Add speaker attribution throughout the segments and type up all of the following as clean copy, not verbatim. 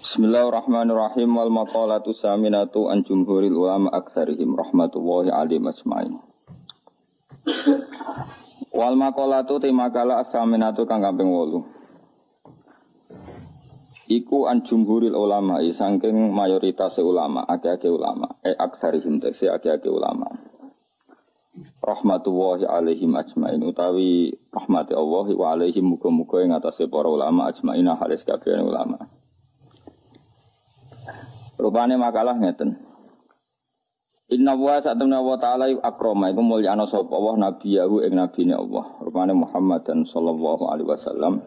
Speaker 1: Bismillahirrahmanirrahim. Wal maqalatu saminatu an jumhuril ulama aktsarihim rahmatullahi alaihim ajmain. Wal maqalatu makalah saminatu kang kaping 8. Iku an jumhuril ulama saking mayoritas ulama, akeh-akeh ulama, aktsarihim tegese akeh-akeh ulama. Rahmatullahi alaihim ajmain utawi rahmati Allah wa alaihim muga-muga ing atase para ulama ajmain halis kabeh ulama. Rupane makalah ngeten. Inna wa sa'atuna wa ta'ala akrama iku mulyana sapa Allah nabiyahu ing nabine Allah. Rupane Muhammad sallallahu alaihi wasallam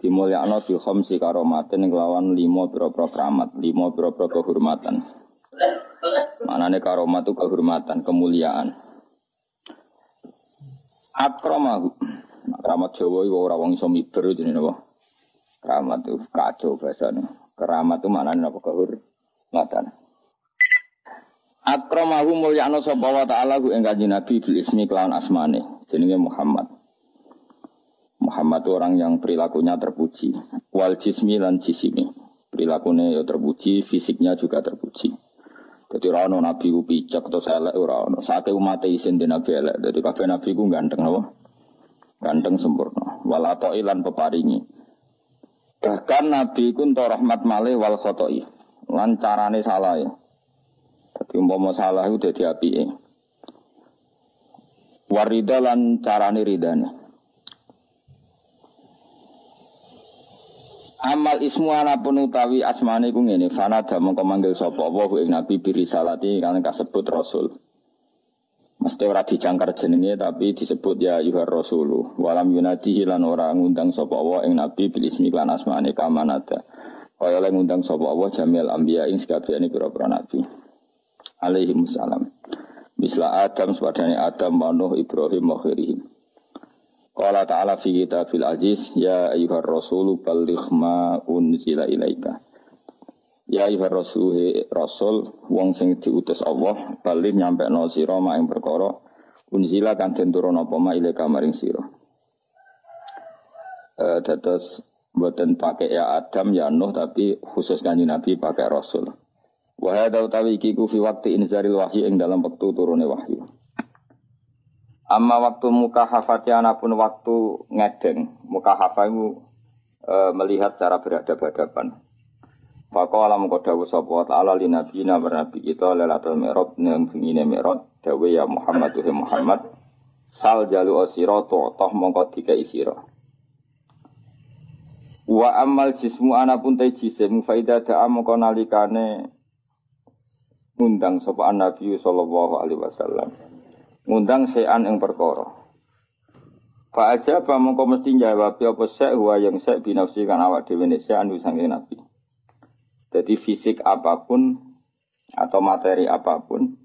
Speaker 1: dimulyana bi khamsi karomatin kelawan 5 pira-pira keramat, 5 pira-pira kehormatan. Manane karomat itu kehormatan, kemuliaan. Akramahu. Keramat Jawa iku ora wong iso miber jenenge apa? Keramat itu kacau bahasane. Keramat itu maknane apa kehormatan. Akramahu mulyana sapa wa ta'ala ku ing kanjeng Nabi bil ismi kelawan asmane jenenge Muhammad. Muhammad itu orang yang perilakunya terpuji. Wal jismi lan jisimi. Perilakunya ya terpuji, fisiknya juga terpuji. Jadi ora ono nabi ku picek terus elek ora ono. Sate umat isin di nabi elek. Jadi kabeh nabi ku ganteng apa? Ganteng sempurna. Wal atoi lan peparingi. Bahkan nabi ku entuk rahmat malih wal khotoi. Lan carane salah ya. Dadi umpama salah iku dadi apike. Warida lan carane ridane. Amal ismu anapun utawi asmane ku ngene, fanada mongko manggil sapa wa ing nabi birisalati kan kasebut rasul. Mesti ora dijangkar jenenge tapi disebut ya yuhar rasulu. Walam yunadihi lan ora ngundang sapa wa ing nabi bil ismi lan asmane kamanada. Kaya oleh ngundang sapa wa jamil anbiya ing sakabehane pira-pira nabi. Alaihi wassalam. Misla Adam sepadane Adam, Nuh, Ibrahim wa khairihim. Qala ta'ala fi kitabil aziz ya ayyuhar rasulu balligh ma unzila ilaika. Ya ayyuhar rasul wong sing diutus Allah bali nyampekno sira mak ing perkara unzila kan den turun apa ma ilaika maring sira. Dados mboten pakai ya Adam ya Nuh tapi khusus kanjeng Nabi pakai rasul. Wa hadza utawi iki ku fi waqti inzaril wahyi ing dalam wektu turune wahyu. Amma waktu mukahafati anapun waktu ngedeng. Mukahafah itu melihat cara berhadapan-hadapan. Faqala mengko dawuh sapa ta'ala li nabiyina nabi kita lailatul mi'raj nang bengine mi'raj dawuh ya Muhammad wa Muhammad sal jalu asira toh mongko dikai sira. Wa amal jismu anapun ta jisim faida da'a mongko nalikane ngundang sapa Nabi sallallahu alaihi wasallam. Ngundang sean ing perkara. Fa aja apa mongko mesti jawab apa sek wa yang sek binafsi kan awak dhewe nek sean sange Nabi. Jadi fisik apapun atau materi apapun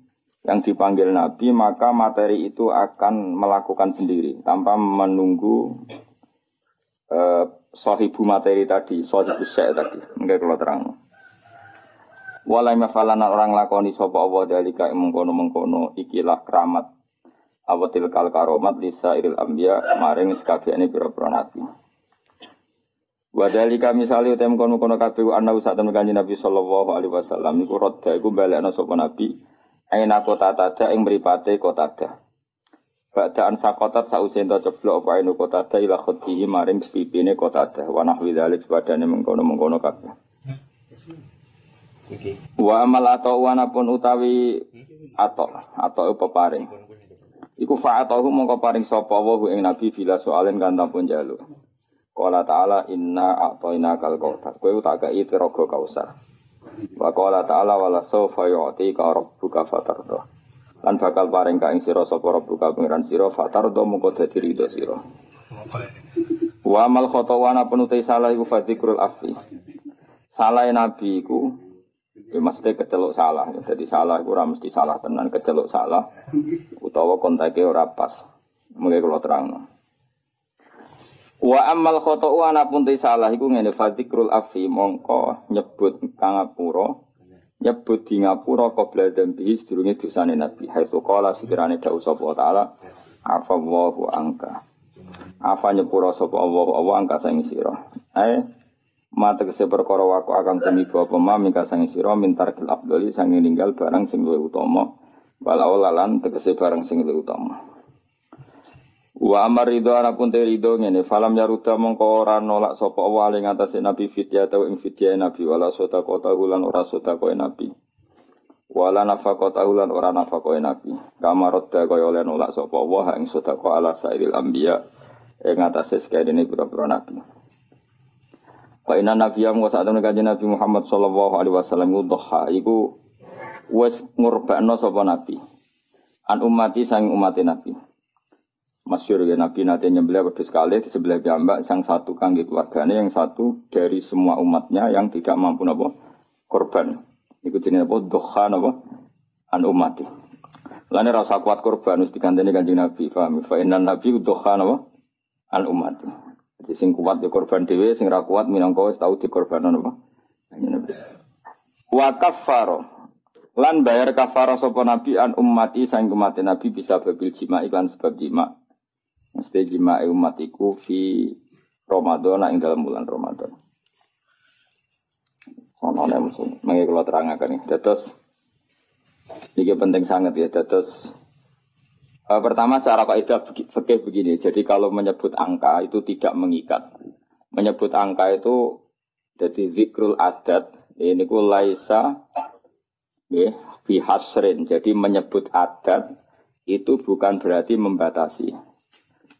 Speaker 1: yang dipanggil Nabi maka materi itu akan melakukan sendiri tanpa menunggu sahibu materi tadi, sahibu sek tadi. Mungkin kalau terang. Walai mafalana orang lakoni sapa Allah dalika mengkono-mengkono ikilah keramat awatil kal karomat lisa iril ambia maring sekabehane pira-pira nabi. Wadalika misale utem kono-kono kabeh ana usaten kanjeng Nabi sallallahu alaihi wasallam niku rodha iku balekna sapa nabi aina kota tada ing mripate kota tada. Badaan sakotat sause ento ceblok apa eno kota tada ila khutihi maring pipine kota tada wa nahwi dzalik padane mengkono-mengkono kabeh. Wa amal atau wanapun utawi atau peparing. Iku fa'atahu mongko paring sapa wa ing nabi bila soalen kan tampun jalu. Qala ta'ala inna a'tayna kal kautsar. Kowe tak kei tiraga kausar. Wa qala ta'ala wala sawfa yu'tika rabbuka fatarda. Lan bakal paring ka ing sira sapa rabbuka pangeran sira fatarda mongko dadi ridho sira. Wa amal khatawana penutai salah iku fadikrul afi. Salah nabi iku mesti keceluk salah. Jadi salah ora mesti salah tenan, keceluk salah utawa kontake ora pas. Mengke kula terangno. Wa amal khata'u anapun te salah iku ngene fadikrul afi mongko nyebut kangapura nyebut di ngapura qabla dzambi sedurunge dosane nabi. Haitsu qala sekirane dawuh sapa taala afallahu angka. Apa nyepura sapa Allah angka sing sira. Mata kese perkara waku akan tumiba apa ma mingka sange sira mintar kil afdali sange ninggal barang sing luwih utama walau lalan tegese barang sing luwih utama. Wa amar ridho anapun te ridho ngene falam yaruda mongko ora nolak sapa wa ing atase nabi fidya tau ing fidya nabi wala sedekah lan ora sedekah nabi. Wala nafaqata lan ora nafaqah nabi. Kamarodda kaya oleh nolak sapa wa ing sedekah ala sairil anbiya ing atase sakjane pira-pira nabi. Fa inna nabiyam wa sa'atun kanjeng Nabi Muhammad sallallahu alaihi wasallam udhha iku wis ngurbakno sapa nabi. An ummati sang umate nabi. Masyhur ya nabi nate nyembelih wedhus kalih di sebelah jambak sang satu kangge keluargane yang satu dari semua umatnya yang tidak mampu napa korban. Iku jenenge apa dhha napa an ummati. Lane ra usah kuat korban wis diganteni kanjeng Nabi. Paham? Fa inna nabi dhha napa an ummati. Jadi sing kuat di korban dhewe, sing ra kuat minangka wis tau dikorbanan apa? Wa kaffaro. Lan bayar kafaro sapa nabi an ummati sang umat nabi bisa babil jima iklan sebab jima. Mesti jima umat iku fi Ramadan ing dalam bulan Ramadan. Ono nek mesti mangke kula terangaken iki. Dados iki penting sangat ya dados. Pertama secara kaidah fikih begini. Jadi kalau menyebut angka itu tidak mengikat. Menyebut angka itu jadi zikrul adat. Ini ku laisa bihasrin. Jadi menyebut adat itu bukan berarti membatasi.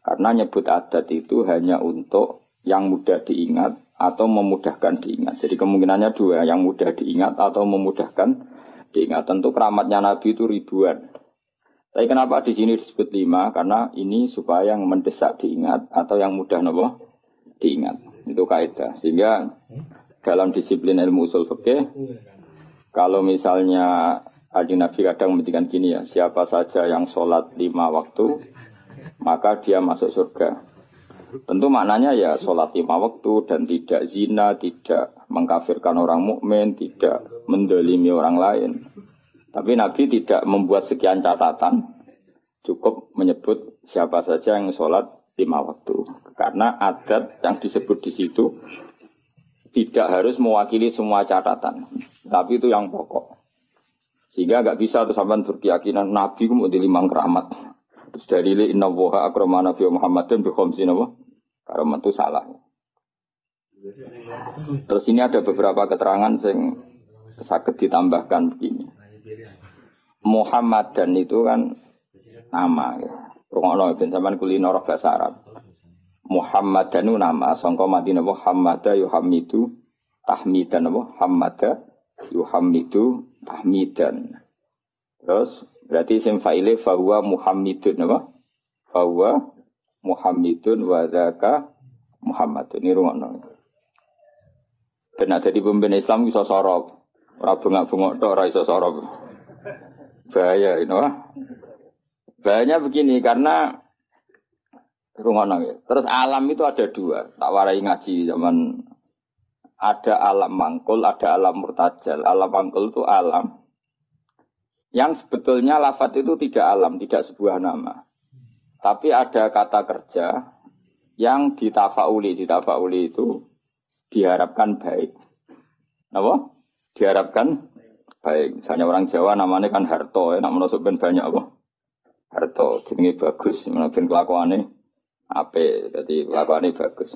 Speaker 1: Karena nyebut adat itu hanya untuk yang mudah diingat atau memudahkan diingat. Jadi kemungkinannya dua, yang mudah diingat atau memudahkan diingat. Tentu keramatnya Nabi itu ribuan. Tapi kenapa di sini disebut 5? Karena ini supaya yang mendesak diingat atau yang mudah nopo diingat. Itu kaidah. Sehingga dalam disiplin ilmu usul fikih, kalau misalnya Nabi kadang menghentikan gini ya, siapa saja yang sholat 5 waktu, maka dia masuk surga. Tentu maknanya ya sholat 5 waktu dan tidak zina, tidak mengkafirkan orang mukmin, tidak mendolimi orang lain. Tapi Nabi tidak membuat sekian catatan, cukup menyebut siapa saja yang sholat 5 waktu. Karena adat yang disebut di situ tidak harus mewakili semua catatan, tapi itu yang pokok. Sehingga nggak bisa tuh sampai berkeyakinan Nabi mau di 5 keramat. Terus dari inna woha akrama Nabi Muhammadin bikhomsin apa? Keramat itu salah. Terus ini ada beberapa keterangan yang sakit ditambahkan begini. Muhammadan itu kan nama ya. Rungokno ben sampean kulino roh bahasa Arab. Muhammadan itu nama sangka Madinah Muhammada yuhammidu tahmidan apa? Hammada yuhammidu tahmidan. Terus berarti isim fa'ile fa huwa muhammidun apa? Fa huwa muhammidun wa dzaka Muhammadun. Ini rungokno. Ben ada di pemimpin Islam iso sorok. Ora bengak-bengok tok ora iso sorok. Bahaya ini wah. Bahayanya begini karena rungono ya. Terus alam itu ada 2. Tak warai ngaji zaman ada alam mangkul, ada alam murtajal. Alam mangkul itu alam yang sebetulnya lafaz itu tidak alam, tidak sebuah nama. Tapi ada kata kerja yang ditafauli. Ditafauli itu diharapkan baik. Apa? Diharapkan baik. Misalnya orang Jawa namanya kan Harto, nak menusuk ben banyak apa? Harto, jenenge bagus, ben kelakuane apik, dadi kelakuane bagus.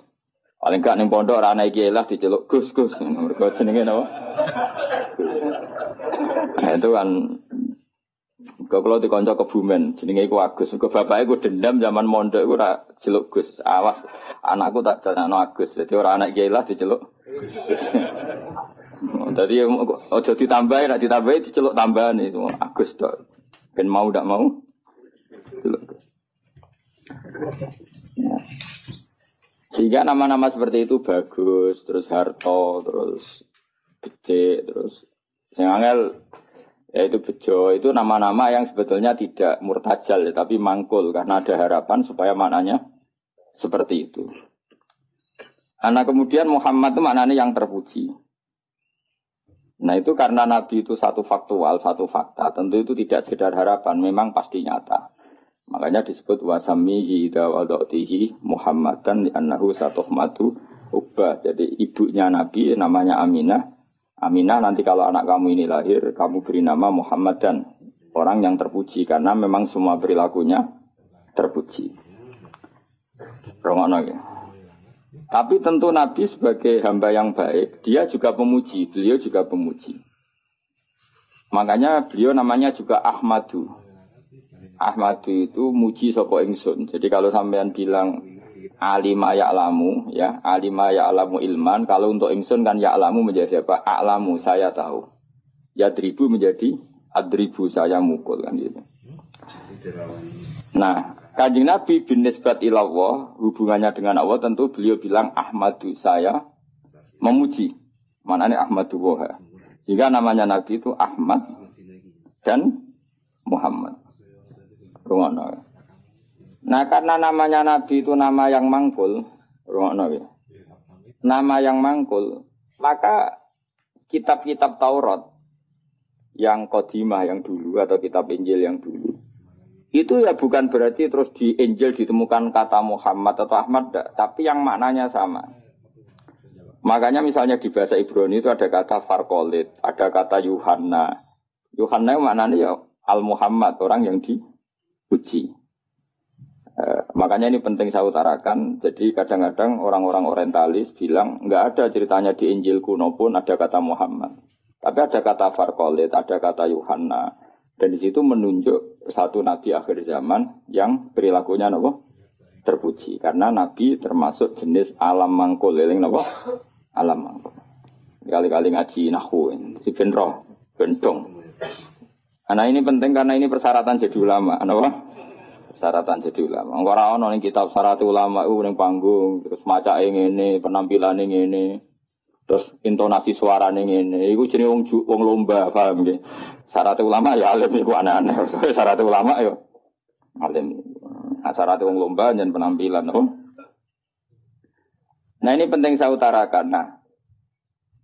Speaker 1: Paling gak ning pondok ora ana iki lah diceluk Gus. Mergo jenenge napa? Itu kan kalau dikonco Kebumen, jenenge iku Agus. Mergo bapake ku dendam zaman mondok iku ora celuk Gus. Awas, anakku tak janakno Agus. Dadi ora ana iki lah diceluk Jadi ojo ditambahin, nak ditambahin diceluk tambahan itu Agus tok. Ben mau ndak mau. Ya. Sehingga nama-nama seperti itu bagus, terus Harto, terus Becik, terus yang angel yaitu Bejo, itu nama-nama yang sebetulnya tidak murtajal ya, tapi mangkul karena ada harapan supaya maknanya seperti itu. Karena kemudian Muhammad itu maknanya yang terpuji. Nah itu karena Nabi itu satu faktual, satu fakta. Tentu itu tidak sekedar harapan, memang pasti nyata. Makanya disebut wasamihi idza wada'tihi Muhammadan li'annahu satuhmatu Ubah. Jadi ibunya Nabi namanya Aminah. Aminah nanti kalau anak kamu ini lahir, kamu beri nama Muhammad dan orang yang terpuji karena memang semua perilakunya terpuji. Rongono ya. Tapi tentu Nabi sebagai hamba yang baik, dia juga pemuji, beliau juga pemuji. Makanya beliau namanya juga Ahmadu. Ahmadu itu muji sapa ingsun. Jadi kalau sampean bilang alima ya'lamu, ya, alima ya'lamu ilman, kalau untuk ingsun kan ya'lamu menjadi apa? A'lamu, saya tahu. Yadribu menjadi adribu, saya mukul kan gitu. Nah, Kanjeng Nabi bin nisbat ilallah, hubungannya dengan Allah tentu beliau bilang Ahmadu, saya memuji. Maknanya Ahmadu Woha. Jika namanya Nabi itu Ahmad dan Muhammad. Rungono. Nah, karena namanya Nabi itu nama yang mangkul, rungono ya. Nama yang mangkul, maka kitab-kitab Taurat yang qadimah yang dulu atau kitab Injil yang dulu itu ya bukan berarti terus di Injil ditemukan kata Muhammad atau Ahmad, tapi yang maknanya sama. Makanya misalnya di bahasa Ibrani itu ada kata Farkolit, ada kata Yuhanna. Yuhanna maknanya ya Al-Muhammad, orang yang dipuji. Makanya ini penting saya utarakan. Jadi kadang-kadang orang-orang orientalis bilang nggak ada ceritanya di Injil kuno pun ada kata Muhammad. Tapi ada kata Farkolit, ada kata Yuhanna. Dan di situ menunjuk satu nabi akhir zaman yang perilakunya apa? Terpuji. Karena nabi termasuk jenis alam mangkul, eling apa? Alam mangkul. Kali-kali ngaji nahwu, si benro, bentong. Nah ini penting karena ini persyaratan jadi ulama, apa? Persyaratan jadi ulama. Ora ono ning kitab syarat ulama ning panggung, terus maca ngene, penampilan ngene. Terus intonasi suarane ngene, iku jenenge wong lomba, paham nggih? Syarat ulama ya alim iku aneh-aneh. Syarat ulama ya alim. Syarat wong lomba dan penampilan, oh. Nah, ini penting saya utarakan. Nah,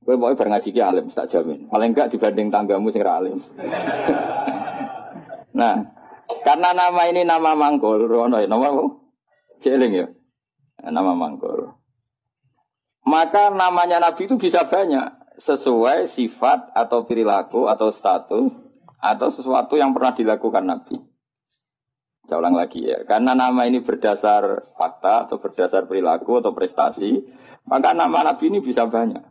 Speaker 1: kowe pokoke bar ngaji ki alim tak jamin. Paling enggak dibanding tanggamu sing ra alim. Nah, karena nama ini nama mangkul, ono nama apa? Jeling ya. Nama mangkul. Maka namanya Nabi itu bisa banyak sesuai sifat atau perilaku atau status atau sesuatu yang pernah dilakukan Nabi. Saya ulang lagi ya, karena nama ini berdasar fakta atau berdasar perilaku atau prestasi, maka nama Nabi ini bisa banyak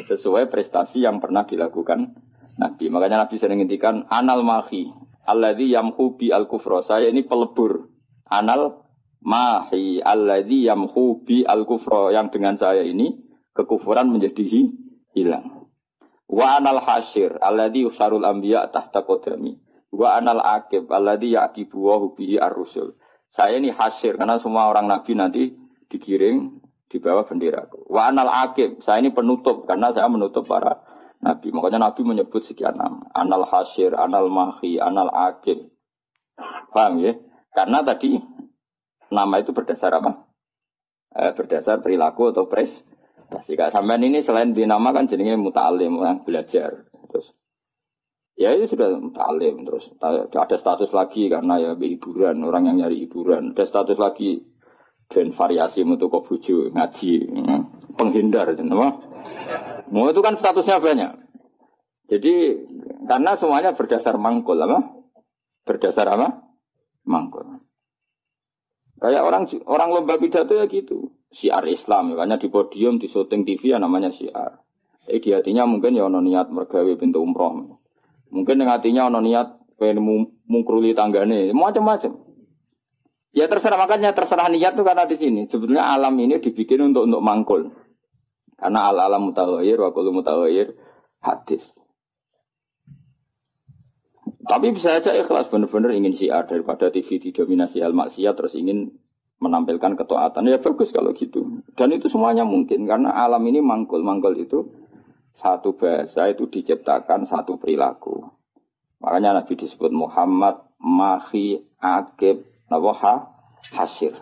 Speaker 1: sesuai prestasi yang pernah dilakukan Nabi. Makanya Nabi sering ngintikan anal mahi alladzi yamhu bi al-kufra. Saya ini pelebur. Anal mahi alladzi yamhu bi al-kufra, yang dengan saya ini kekufuran menjadi hilang. Wa anal hasyir alladzi yusarul anbiya tahta qadami. Wa anal aqib alladzi yaqibu wa bihi ar-rusul. Saya ini hasyir karena semua orang nabi nanti digiring di bawah benderaku. Wa anal aqib, saya ini penutup karena saya menutup para nabi. Makanya nabi menyebut sekian nama. Anal hasyir, anal mahi, anal aqib. Paham ya? Karena tadi nama itu berdasar apa? Berdasar perilaku atau prestasi. Sampean ini selain dinamakan jenenge muta'alim, belajar. Terus ya itu sudah muta'alim. Terus ada status lagi karena ya hiburan, orang yang nyari hiburan. Ada status lagi dan variasi untuk bojo ngaji, penghindar, mau itu kan statusnya banyak. Jadi karena semuanya berdasar mangkul apa? Berdasar apa? Mangkul. Kayak orang lomba pidato ya gitu. Syiar Islam, makanya di podium, di syuting TV ya namanya syiar. Di hatinya mungkin ya ono niat mergawe pintu umroh. Mungkin di hatinya ono niat pengen mungkruli tanggane, macam-macam. Ya terserah, makanya terserah niat tuh karena di sini. Sebetulnya alam ini dibikin untuk mangkul. Karena al-alam mutaghayyir wa kullu mutaghayyir hadis. Tapi bisa saja ikhlas benar-benar ingin syiar daripada TV didominasi hal maksiat terus ingin menampilkan ketaatan. Ya bagus kalau gitu. Dan itu semuanya mungkin karena alam ini mangkul. Mangkul itu satu bahasa itu diciptakan satu perilaku. Makanya Nabi disebut Muhammad, Mahi, Aqib, Nawaha, Hasyir.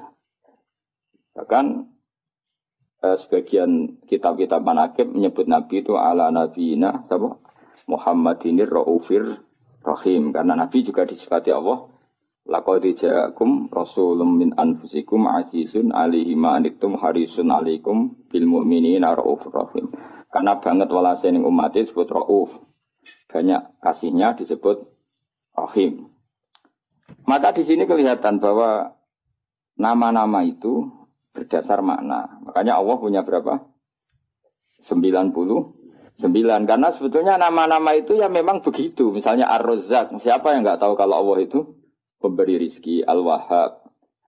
Speaker 1: Bahkan sebagian kitab-kitab manaqib menyebut Nabi itu ala nabiyina Muhammadinir Raufir Rahim, karena Nabi juga disifati Allah Laqad ja'akum rasulun min anfusikum azizun 'alaihi ma anittum harisun 'alaikum bil mu'minina raufur rahim. Karena banget walase ning umat disebut rauf. Banyak kasihnya disebut rahim. Maka di sini kelihatan bahwa nama-nama itu berdasar makna. Makanya Allah punya berapa? 99. Karena sebetulnya nama-nama itu ya memang begitu. Misalnya Ar-Razzaq. Siapa yang enggak tahu kalau Allah itu pemberi rizki, Al-Wahhab.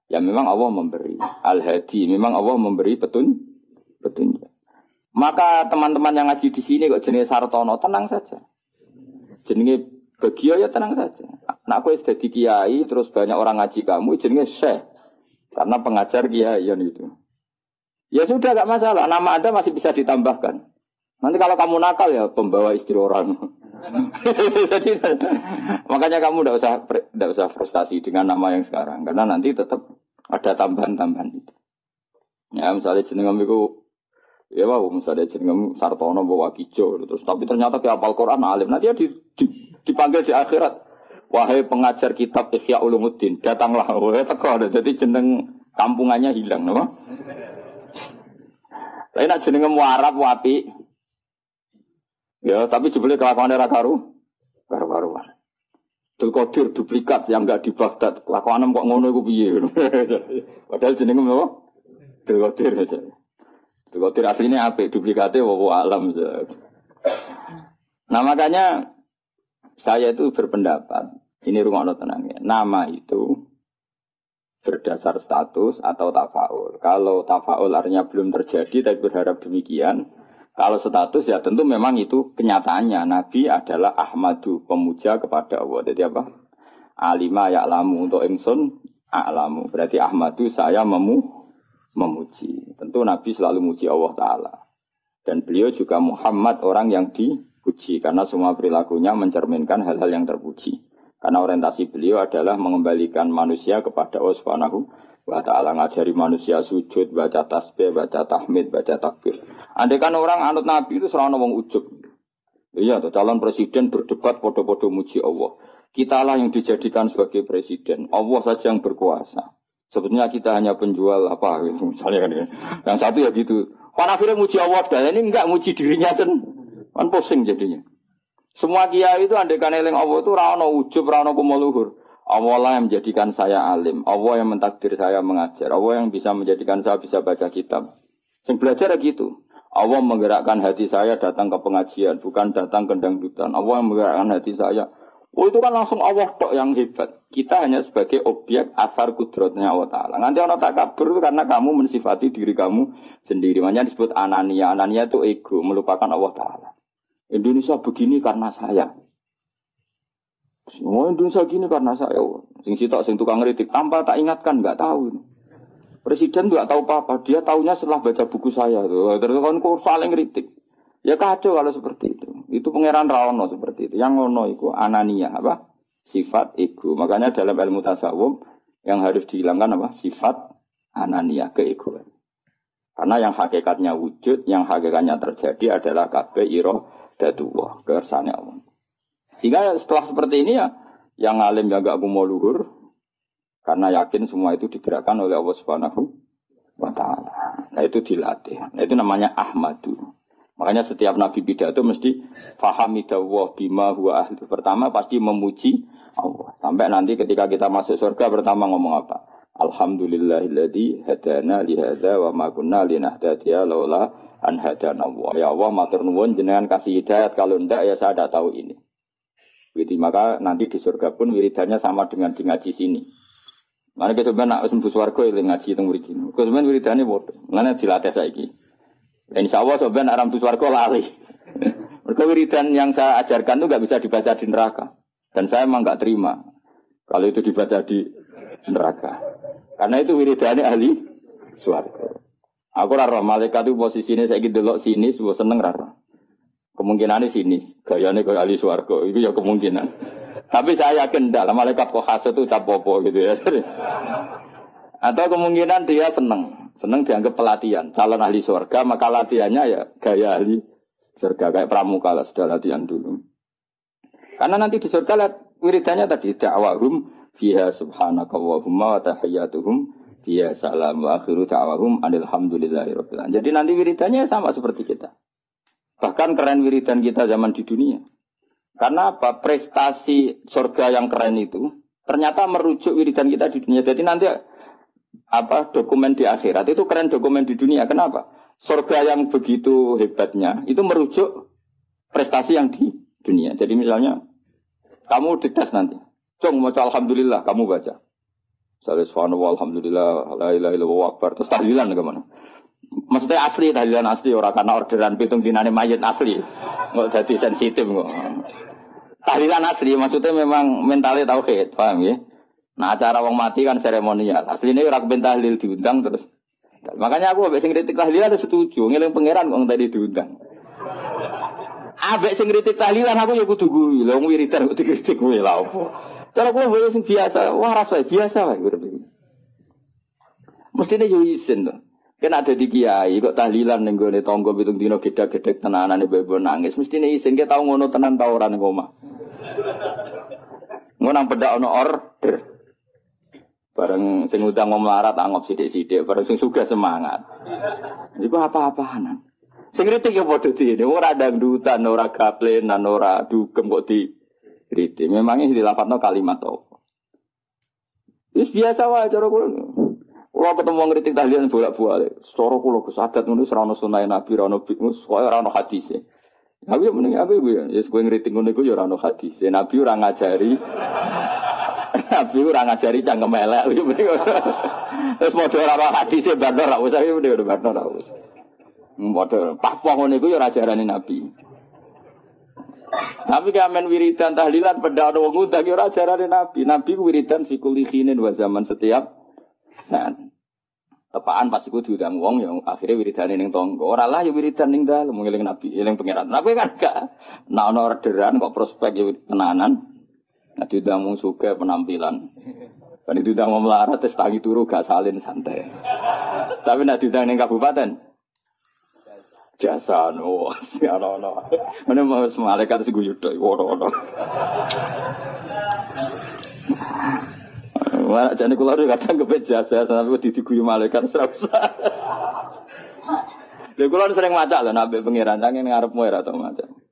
Speaker 1: Ya memang Allah memberi. Al-Hadi, memang Allah memberi petunjuk. Maka teman-teman yang ngaji di sini kok jenenge Sartono, tenang saja. Jenenge Bagio ya tenang saja. Nak kowe dadi kiai terus banyak orang ngaji kamu jenenge Syekh. Karena pengajar kiai itu. Ya sudah gak masalah, nama Anda masih bisa ditambahkan. Nanti kalau kamu nakal ya pembawa istri orang. Jadi, makanya kamu tidak usah frustasi dengan nama yang sekarang, karena nanti tetap ada tambahan-tambahan itu. Ya misalnya jenengam itu, ya wow, misalnya jenengam Sartono bawa Kijo, terus tapi ternyata dia hafal Quran alim, nanti dia dipanggil di akhirat, wahai pengajar kitab Ihya Ulumuddin, datanglah, wahai teko, jadi jeneng kampungannya hilang, nama. Lain nak jenengam Warab wapi. Ya, tapi jebule kelakuan era karuan. Qadir duplikat yang enggak di Baghdad. Kelakuan kok ngono iku piye. Padahal jenenge apa? Qadir aja. Qadir aslinya apik, duplikate wa alam. Nah, makanya saya itu berpendapat, ini rungokno tenang ya. Nama itu berdasar status atau tafaul. Kalau tafaul artinya belum terjadi tapi berharap demikian. Kalau status ya tentu memang itu kenyataannya. Nabi adalah Ahmadu, pemuja kepada Allah. Jadi apa? Alima ya'lamu untuk ingsun a'lamu. Berarti Ahmadu saya memuji. Tentu Nabi selalu muji Allah Ta'ala. Dan beliau juga Muhammad orang yang dipuji. Karena semua perilakunya mencerminkan hal-hal yang terpuji. Karena orientasi beliau adalah mengembalikan manusia kepada Allah Subhanahu wa ta'ala, ngajari manusia sujud, baca tasbih, baca tahmid, baca takbir. Andai kan orang anut Nabi itu serana wong ujub. Iya, calon presiden berdebat podo-podo muji Allah. Kitalah yang dijadikan sebagai presiden. Allah saja yang berkuasa. Sebetulnya kita hanya penjual apa gitu, misalnya kan ya. Yang satu ya gitu. Kan akhirnya muji Allah, dan ini enggak muji dirinya kan pusing jadinya. Semua kiai itu andai kan eling Allah itu ra ono ujub, ra ono kumuluhur. Allah lah yang menjadikan saya alim. Allah yang mentakdir saya mengajar. Allah yang bisa menjadikan saya bisa baca kitab. Yang belajar gitu. Allah menggerakkan hati saya datang ke pengajian. Bukan datang ke dangdutan. Allah yang menggerakkan hati saya. Oh itu kan langsung Allah tok yang hebat. Kita hanya sebagai objek asar kudratnya Allah Ta'ala. Nanti orang tak kabur karena kamu mensifati diri kamu sendiri. Makanya disebut anania. Anania itu ego. Melupakan Allah Ta'ala. Indonesia begini karena saya. Oh Indonesia gini karena saya. Sing sitok sing tukang ngritik tanpa tak ingatkan enggak tahu. Presiden enggak tahu apa-apa, dia tahunya setelah baca buku saya tuh. Terus kan kok saling ngritik. Ya kacau kalau seperti itu. Itu pangeran Raono seperti itu. Yang ngono iku anania apa? Sifat ego. Makanya dalam ilmu tasawuf yang harus dihilangkan apa? Sifat anania, keegoan. Karena yang hakikatnya wujud, yang hakikatnya terjadi adalah kabeh iradatullah, kersane Allah. Sehingga setelah seperti ini ya, yang alim yang gak mau luhur, karena yakin semua itu digerakkan oleh Allah Subhanahu wa Ta'ala. Nah itu dilatih. Nah itu namanya Ahmadu. Makanya setiap Nabi pidato mesti fahamidallah bima huwa ahli. Pertama pasti memuji Allah. Sampai nanti ketika kita masuk surga pertama ngomong apa? Alhamdulillahilladzi hadana lihadza wa ma kunna linahtadiya laula an hadana Allah. Ya Allah matur nuwun jenengan kasih hidayat, kalau ndak ya saya tidak tahu ini. Jadi maka nanti di surga pun wiridannya sama dengan di ngaji sini. Mana kita sebenarnya nak sembuh swargo yang ngaji teng mriki. Kok sebenarnya wiridannya bodoh. Mana dilatih saiki. Dan insya Allah sebenarnya aram swargo lali. Mereka wiridan yang saya ajarkan itu nggak bisa dibaca di neraka. Dan saya emang nggak terima kalau itu dibaca di neraka. Karena itu wiridannya ahli swargo. Aku raro malaikat itu posisinya saya delok sini, semua seneng raro. Kemungkinannya sini, gayanya kayak ahli swarga, itu ya kemungkinan. Tapi saya yakin enggak, malaikat kok khas itu capopo gitu ya. Atau kemungkinan dia seneng dianggap pelatihan, calon ahli swarga, maka latihannya ya gaya ahli surga, kayak pramuka lah, sudah latihan dulu. Karena nanti di surga lihat wiridannya tadi, da'wahum fiha subhanaka Allahumma wa tahiyyatuhum fiha salam wa akhiru da'wahum alhamdulillahirabbil alamin. Jadi nanti wiridannya sama seperti kita. Bahkan keren wiridan kita zaman di dunia. Karena apa? Prestasi surga yang keren itu ternyata merujuk wiridan kita di dunia. Jadi nanti dokumen di akhirat itu keren dokumen di dunia. Kenapa? Surga yang begitu hebatnya itu merujuk prestasi yang di dunia. Jadi misalnya kamu dites nanti, Cung mau alhamdulillah kamu baca. Salih subhanallah alhamdulillah la ilaha illallah akbar. Terus tahlilan kemana? Maksudnya asli tahlilan asli orang karena orderan pitung dinane mayit asli. Nggak jadi sensitif kok. Tahlilan asli maksudnya memang mentalnya tauhid, paham ya? Nah acara wong mati kan seremonial. Aslinya ora kepen tahlil diundang terus. Makanya aku ambek sing kritik tahlilan setuju, ngeling pangeran wong tadi diundang. Ambek sing kritik tahlilan aku ya kudu kuwi. Lah wong wiridan kok dikritik kuwi lha opo? Cara kuwi wae sing biasa, wah rasa biasa wae urip iki. Mestine yo isin to. Kena dadi kiai kok tahlilan ning gone tangga pitung dina gedhe-gedhe tenanane bebo nangis. Mestine isin ke tau ngono tenan ta ora ning omah. Ngono nang pedak ana order. Bareng sing udang wong melarat anggap sithik-sithik, bareng sing sugih semangat. Iku apa-apaan. Sing kritik ya padha dene, ora dangdutan, ora gaplenan, ora dugem kok di kritik. Memangnya dilafadzno kalimat apa? Wis biasa wae cara kula. Kula ketemu ngritik tahlilan bolak-balik. Cara kula kesadat ngono ora ono sunah Nabi, ora ono bikus, ora ono hadise. Aku yo mending aku ya, wis kowe ngritik ngono iku yo ora ono hadise. Nabi ora ngajari. Nabi ora ngajari cangkem elek. Terus padha ora ono hadise bandar ra usah yo mending bandar ra usah. Padha papong ngono iku yo ora ajarane Nabi. Tapi kamen wiridan tahlilan pedha ono wong ngundang ora ajarane Nabi. Nabi ku wiridan fi kulli khinin wa zaman setiap saat. Tepaan pasti ku diundang wong yang akhirnya wiridane ning tangga. Ora lah ya wiridan ning dalem ngeling Nabi, eling pangeran. Nabi kan gak nek ana orderan kok prospek ya tenanan. Nek diundang wong sugih penampilan. Kan diundang wong melarat tes tangi turu gak salin santai. Tapi nek diundang ning kabupaten jasa no, ono. Mana mau malaikat seguyut doi, ono. Wah, jadi kalau ada kadang kepet jasa, sampai diguyu malaikat serasa. Lalu kalau sering macam lah, nabi pengiran, jangan ngarep muir atau macam.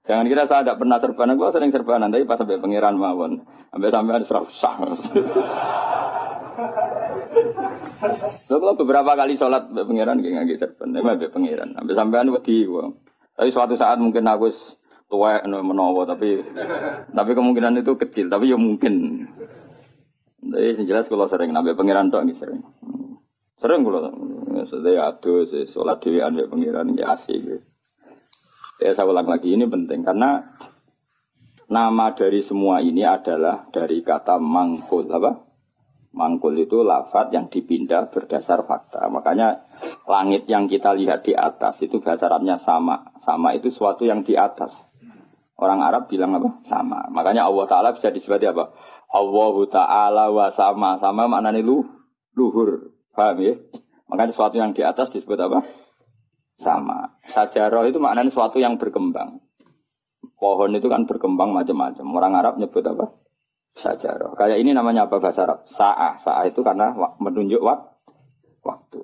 Speaker 1: Jangan kira saya tidak pernah serbanan, gua sering serbanan, tapi pas sampai pengiran mawon, sampai ada serasa. Kalau beberapa kali sholat pengiran kayak nggak serban, tapi pengiran. Sampai wedi gua. Tapi suatu saat mungkin aku tua menowo, tapi kemungkinan itu kecil, tapi ya mungkin. Jadi jelas kalau sering nabi pengiran tok nggih sering. Sering kalau sudah aduh sholat dewan nabi pengiran ya asik. Ya saya ulang lagi ini penting karena nama dari semua ini adalah dari kata mangkul apa? Mangkul itu lafadz yang dipindah berdasar fakta. Makanya langit yang kita lihat di atas itu bahasa Arabnya sama. Sama itu suatu yang di atas. Orang Arab bilang apa? Sama. Makanya Allah Ta'ala bisa disebut apa? Allahu Ta'ala wa sama. Sama maknanya luhur. Paham ya? Makanya sesuatu yang di atas disebut apa? Sama. Sajarah itu maknanya sesuatu yang berkembang. Pohon itu kan berkembang macam-macam. Orang Arab nyebut apa? Sajarah. Kayak ini namanya apa bahasa Arab? Sa'ah. Sa'ah itu karena menunjuk waktu.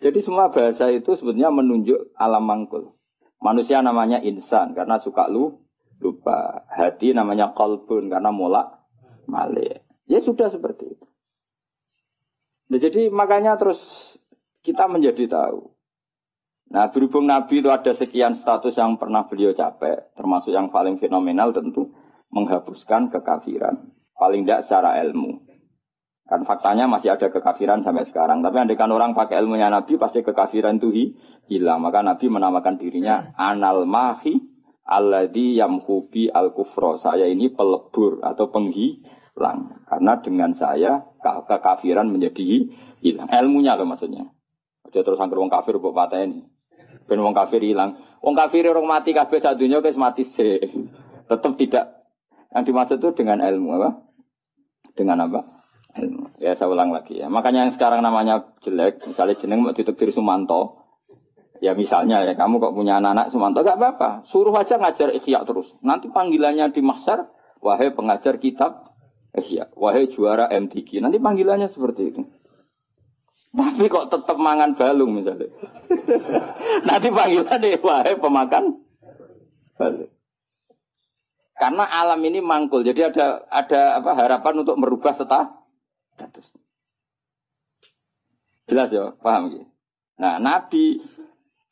Speaker 1: Jadi semua bahasa itu sebetulnya menunjuk alam mangkul. Manusia namanya insan karena suka lupa. Hati namanya qalbun karena malik. Ya sudah seperti itu. Nah, jadi makanya terus kita menjadi tahu. Nah berhubung Nabi itu ada sekian status yang pernah beliau capai. Termasuk yang paling fenomenal tentu menghapuskan kekafiran. Paling tidak secara ilmu. Kan faktanya masih ada kekafiran sampai sekarang. Tapi andaikan orang pakai ilmunya Nabi pasti kekafiran itu hilang. Maka Nabi menamakan dirinya Anal Mahi Alladhi Yamhubi Al-Kufro. Saya ini pelebur atau penghilang. Karena dengan saya kekafiran menjadi hilang. Ilmunya loh maksudnya. Dia terus angker wong kafir buat patah ini. Ben wong kafir hilang. Wong kafir orang mati kabeh sadunya guys mati sih. Tetap tidak. Yang dimaksud itu dengan ilmu apa? Dengan apa? Ilmu. Ya saya ulang lagi ya. Makanya yang sekarang namanya jelek, misalnya jeneng mau ditekdir Sumanto. Ya misalnya ya kamu kok punya anak Sumanto gak apa-apa. Suruh aja ngajar ikhya terus. Nanti panggilannya di mahsyar, wahai pengajar kitab Iya, wahai juara MTQ. Nanti panggilannya seperti itu. Tapi kok tetap mangan balung misalnya. Nanti panggilannya wahai pemakan balung. Karena alam ini mangkul, jadi ada harapan untuk merubah status. Jelas ya, paham ya? Nah, Nabi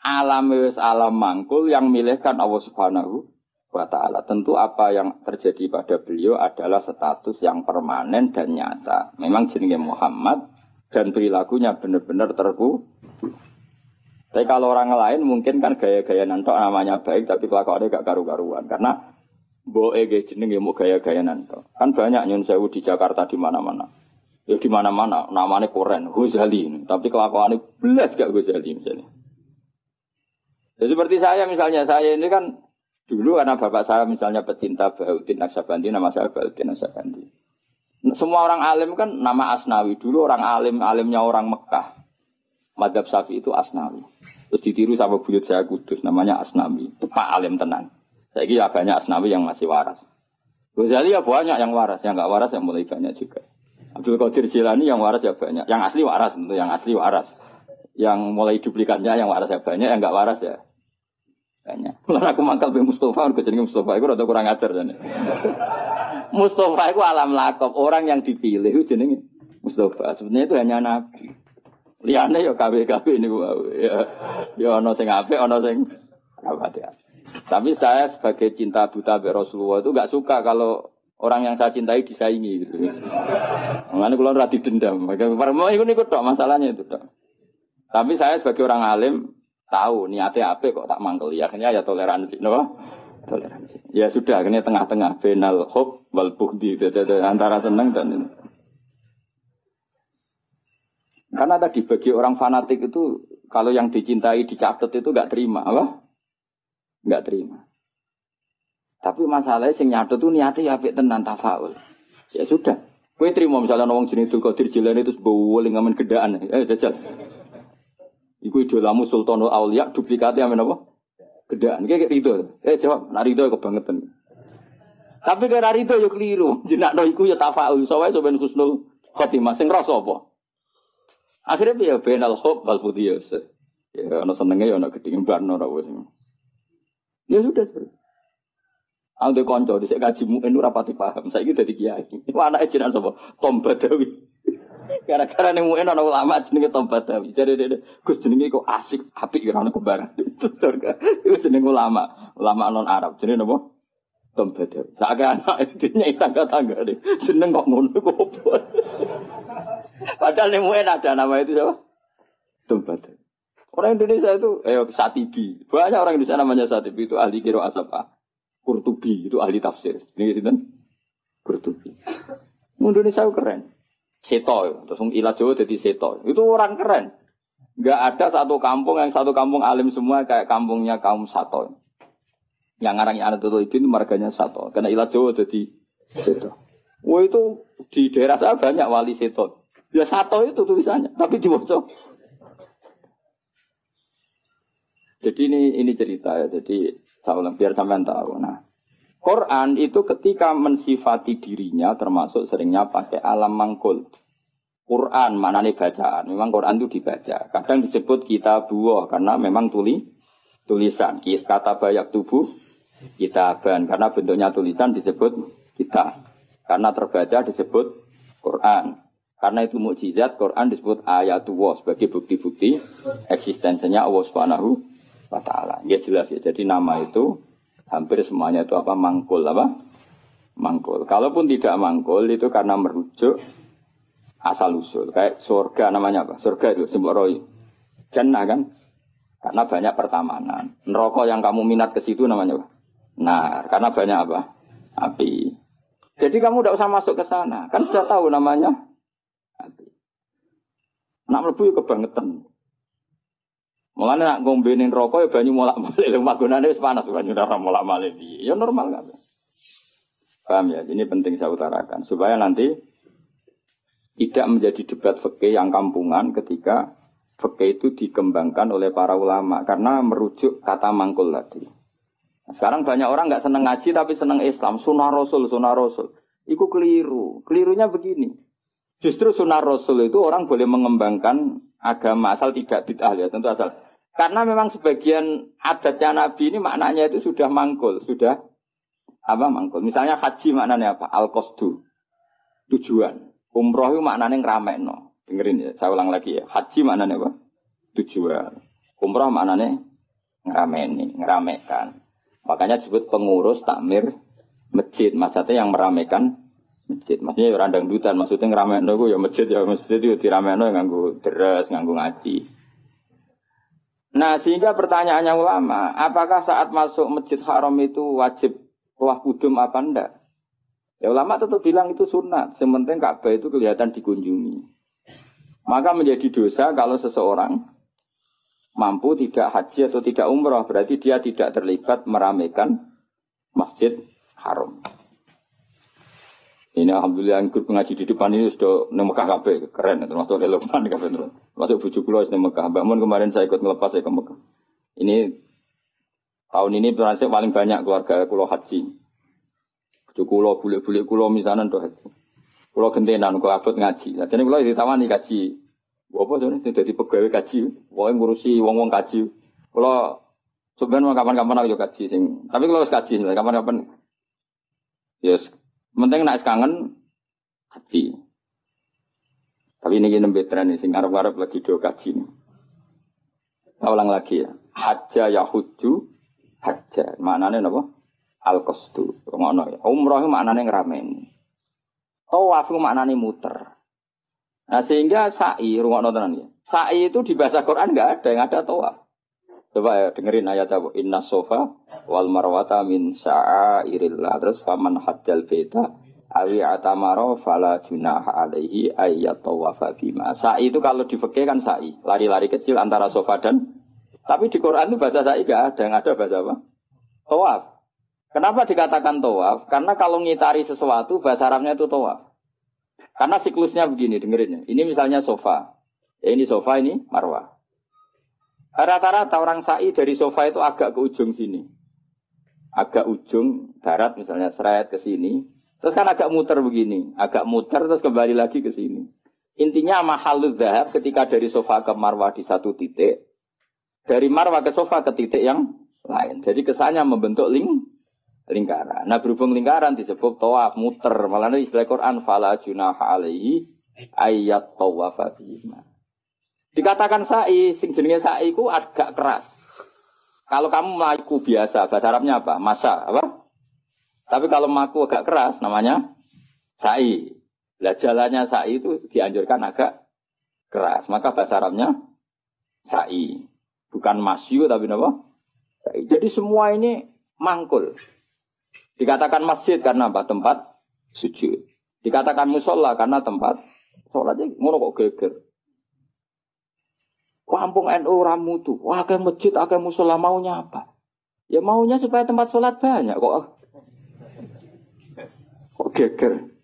Speaker 1: alam mangkul yang milihkan Allah Subhanahu wa ta'ala. Tentu apa yang terjadi pada beliau adalah status yang permanen dan nyata. Memang jenenge Muhammad dan perilakunya benar-benar terku. Tapi kalau orang lain mungkin kan gaya-gaya nanto namanya baik tapi kelakuannya gak karu-karuan. Karena boe jenenge mau gaya-gaya nanto. Kan banyak nyun sewu di Jakarta di mana-mana. Ya di mana-mana namanya Koren, Ghazali. Tapi kelakuannya belas gak Ghazali misalnya. Ya seperti saya misalnya, saya ini kan dulu karena bapak saya misalnya pecinta Bahauddin Naksabandi, nama saya Bahauddin Naksabandi. Semua orang alim kan nama Asnawi. Dulu orang alimnya orang Mekah. Madzhab Syafi'i itu Asnawi. Terus ditiru sama buyut saya Kudus, namanya Asnawi. Itu Pak Alim tenan. Saya kira banyak Asnawi yang masih waras. Ghazali ya banyak yang waras, yang enggak waras yang mulai banyak juga. Abdul Qadir Jilani yang waras ya banyak. Yang asli waras tentu, yang asli waras. Yang mulai duplikatnya yang waras ya banyak, yang enggak waras ya banyak. Lalu aku mangkal be Mustafa, aku jadi Mustafa itu rada kurang ajar jane. Mustafa itu alam lakop, orang yang dipilih itu jenenge Mustafa. Sebenarnya itu hanya nabi. Liyane ya KW-KW niku ya ana sing apik, ana sing apa ya. Tapi saya sebagai cinta buta be Rasulullah itu enggak suka kalau orang yang saya cintai disaingi gitu. Makanya kula ora didendam. Permo iku niku tok masalahnya itu tok. Tapi saya sebagai orang alim tahu niatnya apa kok tak mangkel. Ya akhirnya ya toleransi, no? Toleransi. Ya sudah, akhirnya tengah-tengah benal hub wal bughdi antara senang dan ini. Karena tadi bagi orang fanatik itu kalau yang dicintai dicatat itu enggak terima, apa? Enggak terima. Tapi masalahnya sing nyatet itu niatnya apik tenan tafaul. Ya sudah. Kowe terima misalnya wong jenenge Abdul Qadir Jilani itu bowling ngamen gedaan. Jajal. Iku idolamu Sultanul Aulia duplikatnya amen apa? Gedaan. Kayak rido. Jawab, nak rido kebangetan. Tapi kira rido yo keliru. Jenakno iku ya tafaul. Soale sampeyan husnul khotimah sing rasa apa? Akhirnya piye benal hub wal budiyas. Ya ana senenge ya ana gedhe barno ora wis. Ya sudah. Angge kanca dhisik kaji muin ora pati paham. Saiki dadi kiai. Iku anake jenengan sapa? Tom Badawi. Gara-gara ning muin ana ulama jenenge Tom Badawi. Jare Gus jenenge kok asik, apik ya ana kembaran. Iku jenenge ulama non Arab. Jenenge napa? Tom Badawi. Sak anak dene tangga-tangga deh. Seneng kok ngono kok opo. Padahal ning muin ada nama itu siapa? Tom Badawi. Orang Indonesia itu Satibi. Banyak orang Indonesia namanya Satibi itu ahli qiraat apa? Qurtubi itu ahli tafsir. Ini sinten? Qurtubi. Indonesia itu keren. Seto, terus ilah Jawa jadi seto. Itu orang keren. Enggak ada satu kampung alim semua kayak kampungnya kaum Sato. Yang ngarangnya anak Tutul itu marganya Sato. Karena ilah Jawa jadi seto. Wah itu di daerah saya banyak wali seto. Ya Sato itu tulisannya, tapi dibaca. Jadi ini cerita ya. Jadi saya ulang biar sampean tahu. Nah, Quran itu ketika mensifati dirinya termasuk seringnya pakai alam mangkul. Quran maknanya bacaan. Memang Quran itu dibaca. Kadang disebut kitabullah karena memang tulisan. Kata bayak tubuh kitaban karena bentuknya tulisan disebut kitab. Karena terbaca disebut Quran. Karena itu mukjizat Quran disebut ayatullah sebagai bukti-bukti eksistensinya Allah Subhanahu wa ta'ala. Ya jelas ya. Jadi nama itu hampir semuanya itu apa? Mangkul apa? Mangkul. Kalaupun tidak mangkul itu karena merujuk asal usul. Kayak surga namanya apa? Surga itu simbol roy. Jannah kan? Karena banyak pertamanan. Neraka yang kamu minat ke situ namanya apa? Nah, karena banyak apa? Api. Jadi kamu tidak usah masuk ke sana. Kan sudah tahu namanya api. Nak mlebu kebangetan. Mulane nak ngombenin rokok ya banyu molak-malik lho magunane wis panas banyu ora molak-malik piye. Ya normal kan. Paham ya? Ini penting saya utarakan supaya nanti tidak menjadi debat fikih yang kampungan ketika fikih itu dikembangkan oleh para ulama karena merujuk kata mangkul tadi. Nah, sekarang banyak orang enggak senang ngaji tapi senang Islam, sunah Rasul. Iku keliru. Kelirunya begini. Justru sunnah Rasul itu orang boleh mengembangkan agama asal tidak bid'ah ya, tentu asal. Karena memang sebagian adatnya Nabi ini maknanya itu sudah mangkul, sudah apa mangkul. Misalnya haji maknanya apa? Al-qasdu. Tujuan. Umroh itu maknanya ngramekno. Dengerin ya, saya ulang lagi ya. Haji maknanya apa? Tujuan. Umroh maknanya ngeramekan. Makanya disebut pengurus takmir masjid. Maksudnya yang meramekan masjid. Maksudnya orang dangdutan. Maksudnya ngeramekan itu ya masjid itu diramekan nganggo deres, nganggo ngaji. Nah sehingga pertanyaannya ulama, apakah saat masuk masjid haram itu wajib tawaf kudum apa enggak? Ya ulama tetap bilang itu sunat. Sementing Ka'bah itu kelihatan dikunjungi. Maka menjadi dosa kalau seseorang mampu tidak haji atau tidak umrah, berarti dia tidak terlibat meramaikan masjid haram. Ini alhamdulillah grup ngaji di depan ini sudah nang Mekah kabeh, keren termasuk relevan kabeh terus. Masuk bojo kula nang Mekah. Mbak Mun kemarin saya ikut ngelepas saya ke Mekah. Ini tahun ini termasuk paling banyak keluarga kula haji. Bojo kula bulik-bulik kula misanan to haji. Kula gentenan kok abot ngaji. Dadi kula ditawani kaji. Apa jane dadi pegawai kaji, wae ngurusi wong-wong kaji. Kula sebenarnya kapan-kapan aku yo kaji sing. Tapi kula wis kaji kapan-kapan. Yes. Penting nak kangen haji. Tapi ini nembe tren sing arep-arep lagi do kaji. Saya ulang lagi ya. Hajja yahuju hajja. Maknane napa? Al-qasdu. Ngono ya. Umrah maknane ngrameni. Tawaf maknane muter. Nah sehingga sa'i rungokno tenan ya. Sa'i itu di bahasa Quran enggak ada, yang ada tawaf. Coba ya dengerin ayat apa? Inna sofa wal marwata min sya'airillah. Terus faman hajjal beta awi atamaro fala junaha alaihi ayyat tawafa bima. Sa'i itu kalau di fikih kan sa'i, lari-lari kecil antara sofa dan. Tapi di Quran itu bahasa sa'i enggak ada, yang ada bahasa apa? Tawaf. Kenapa dikatakan tawaf? Karena kalau ngitari sesuatu bahasa Arabnya itu tawaf. Karena siklusnya begini, dengerin ya. Ini misalnya sofa. Ya, ini sofa, ini marwah. Rata-rata orang sa'i dari sofa itu agak ke ujung sini. Agak ujung darat misalnya seret ke sini. Terus kan agak muter begini. Agak muter terus kembali lagi ke sini. Intinya mahalul dhahab ketika dari sofa ke marwah di satu titik. Dari marwah ke sofa ke titik yang lain. Jadi kesannya membentuk lingkaran. Nah berhubung lingkaran disebut tawaf muter. Malah istilah Quran fala junaha alaihi ayat tawafa bima. Dikatakan sa'i, sing jenenge sa'i ku agak keras. Kalau kamu melaku biasa, bahasa Arabnya apa? Masa, apa? Tapi kalau melaku agak keras, namanya sa'i. Lah jalannya sa'i itu dianjurkan agak keras. Maka bahasa Arabnya sa'i. Bukan masyu, tapi apa? Sa'i. Jadi semua ini mangkul. Dikatakan masjid karena apa? Tempat sujud. Dikatakan musola karena tempat sholatnya ngono kok geger. Kampung NU ramu tuh, wah kayak masjid, kayak musola maunya apa? Ya maunya supaya tempat sholat banyak kok geger.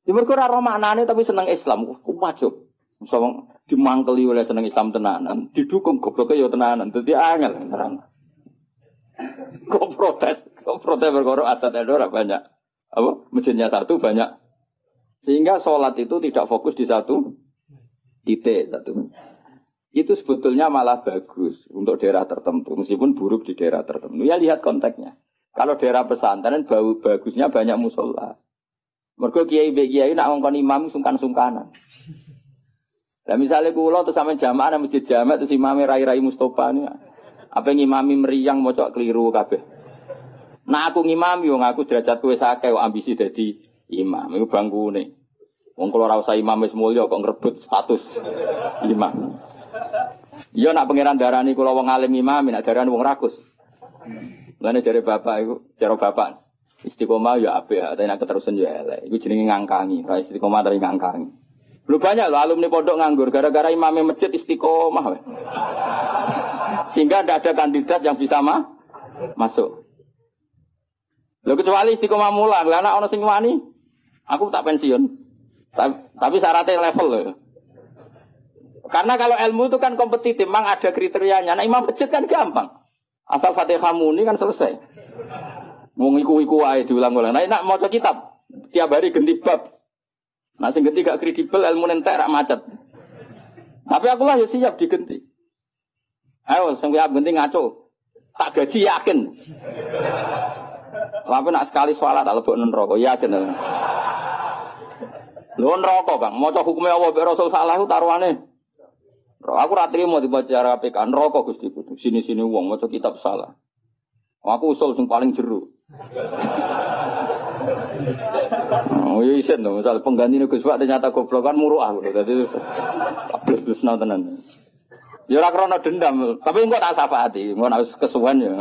Speaker 1: Ya mereka ora maknane tapi seneng Islam, kok wajib. Misalnya dimangkeli oleh seneng Islam tenanan, didukung gobloknya ya tenanan, jadi angel terang. Kok protes berkorok adat NU banyak. Apa? Masjidnya satu banyak. Sehingga sholat itu tidak fokus di satu titik satu. Itu sebetulnya malah bagus untuk daerah tertentu, meskipun buruk di daerah tertentu. Ya lihat konteksnya. Kalau daerah pesantren bagusnya banyak musola. Mergo kiai nak ngongkon imam sungkan-sungkanan. Lah misalnya kula terus sampe jamaah nang masjid jamaah terus imame rai-rai Mustofa ini. Apa ngimami meriang mocok keliru kabeh. Nah aku ngimami wong aku derajatku wis akeh kok ambisi dadi imam. Iku bangkune. Wong kula ora usah imam wis mulya kok ngrebut status imam. Iya nak pangeran darani kula wong alim imam, nak darani wong rakus. Lane jare bapak iku, cara bapak istiqomah ya apik, tapi nak keterusan ya elek. Iku jenenge ngangkangi, ra istiqomah dari ngangkangi. Lu banyak loh alumni pondok nganggur gara-gara imamnya masjid istiqomah. Sehingga tidak ada kandidat yang bisa masuk. Lo kecuali istiqomah mulang, lah anak ono sing wani, aku tak pensiun. Tapi syaratnya level loh. Karena kalau ilmu itu kan kompetitif, memang ada kriterianya. Nah imam masjid kan gampang. Asal Fatihah muni kan selesai. Mau iku-iku ae diulang-ulang. Nah nak maca kitab, Tiap hari ganti bab. Nah sing ganti gak kredibel ilmu entek rak macet. Tapi aku lah ya siap diganti. Ayo sing siap ganti ngaco. Tak gaji yakin. Tapi nak sekali sholat tak lebok neraka yakin. Lho neraka Kang, maca hukume Allah mek Rasul salah ku taruhane. Aku ra trimo dibaca KPK neraka Gusti Kudu. Sini-sini wong maca kitab salah. Aku usul sing paling jero. Oh iya isen dong, misal pengganti Gus Pak ternyata goblok kan muruah gitu. Dadi plus tenan. Ya ora krana dendam, tapi engko tak syafaati, engko nek kesuwen ya.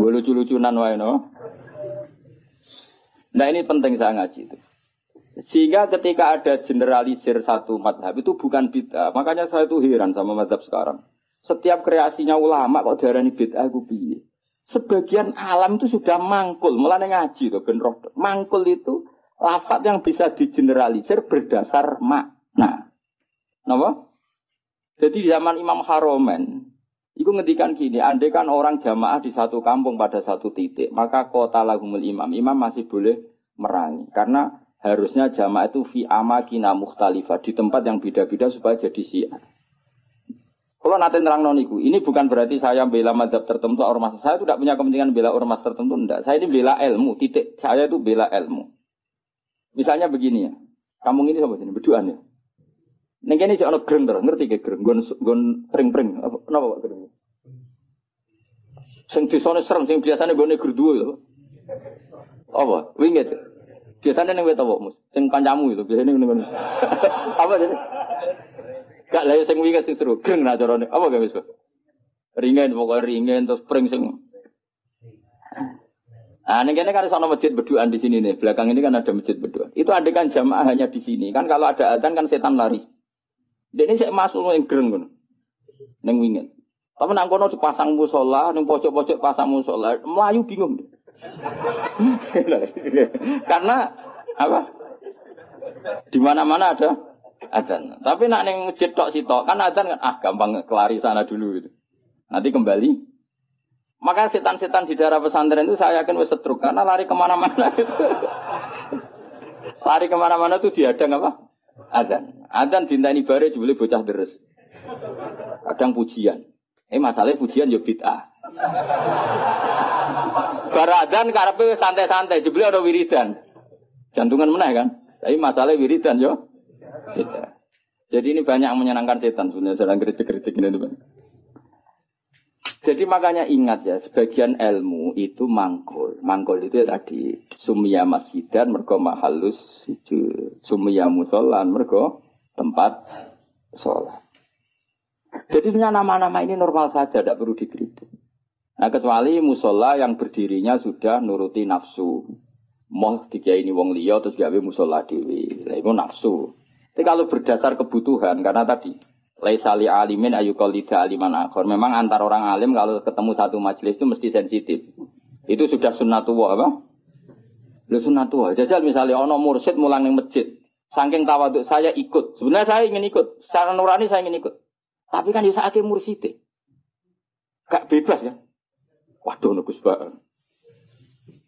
Speaker 1: Gue lucu-lucunan wae no. Nah ini penting saya ngaji itu. Sehingga ketika ada generalisir satu madhab itu bukan bid'ah. Makanya saya tuh heran sama madhab sekarang. Setiap kreasinya ulama kok diarani bid'ah ku piye? Sebagian alam itu sudah mangkul, mulane ngaji to ben roh. Mangkul itu lafaz yang bisa digeneralisir berdasar makna. Napa? Jadi di zaman Imam Haromen, itu ngendikan gini, andai kan orang jamaah di satu kampung pada satu titik, maka kota lahumul imam, imam masih boleh merangi. Karena harusnya jamaah itu fi amakina mukhtalifah, di tempat yang beda-beda supaya jadi syiar. Kalau nanti terang noniku, ini bukan berarti saya bela madhab tertentu ormas. Saya tidak punya kepentingan bela ormas tertentu, enggak. Saya ini bela ilmu, titik. Saya itu bela ilmu. Misalnya begini ya, kampung ini sama sini, berduaan ya. Neng kene sik ana greng terus, ngerti ge greng, gon pring-pring. Apa napa Pak greng? Sing disone serem, sing biasane gone gerduwo lho. Apa? Winget. Biasane ning wet apa, Mus? Sing kancamu itu biasane ngene. Apa jadi? Gak lha sing winget sing seru, greng ra carane. Apa ge wis, Pak? Ringen pokoke ringen terus pring sing. Ah, ning kene kan ana masjid berduaan di sini nih. Belakang ini kan ada masjid berduaan. Itu adegan jamaah hanya di sini. Kan kalau ada adzan kan setan lari. Dene sik masuk ning greng ngono. Ning winget. Tapi nang kono dipasang musala, ning pojok-pojok pasang musala, mlayu bingung. Karena apa? Di mana-mana ada adzan. Tapi nak ning masjid tok sitok kan adzan kan gampang kelari sana dulu gitu. Nanti kembali. Maka setan-setan di daerah pesantren itu saya yakin wis setruk karena lari kemana-mana itu. Lari kemana-mana itu dihadang apa? Adzan dinteni bare jebule bocah deres. Kadang pujian. Masalahnya pujian yo bid'ah. Bar adzan karepe santai-santai jebule ada wiridan. Jantungan meneh kan. Tapi masalah wiridan yo bid'ah. Jadi ini banyak yang menyenangkan setan sebenarnya sedang kritik-kritik ini teman. Jadi makanya ingat ya, sebagian ilmu itu mangkul. Mangkul itu ya tadi sumia masjidan mergo mahallus sujud, sumia musolan mergo tempat sholat. Jadi nama-nama ini normal saja, tidak perlu dikritik. Nah kecuali musola yang berdirinya sudah nuruti nafsu. Moh dikiai ini wong liya terus gawe musola dewi, itu nafsu. Tapi kalau berdasar kebutuhan, karena tadi laisa li alimin ayyuqallida aliman akhir. Memang antar orang alim kalau ketemu satu majelis itu mesti sensitif. Itu sudah sunnatullah apa? Lu sunnatullah. Jajal misalnya ono mursyid mulang ning masjid. Saking tawaduk saya ikut. Sebenarnya saya ingin ikut. Secara nurani saya ingin ikut. Tapi kan yo sakake mursyid. Gak bebas ya. Waduh Gus Pak.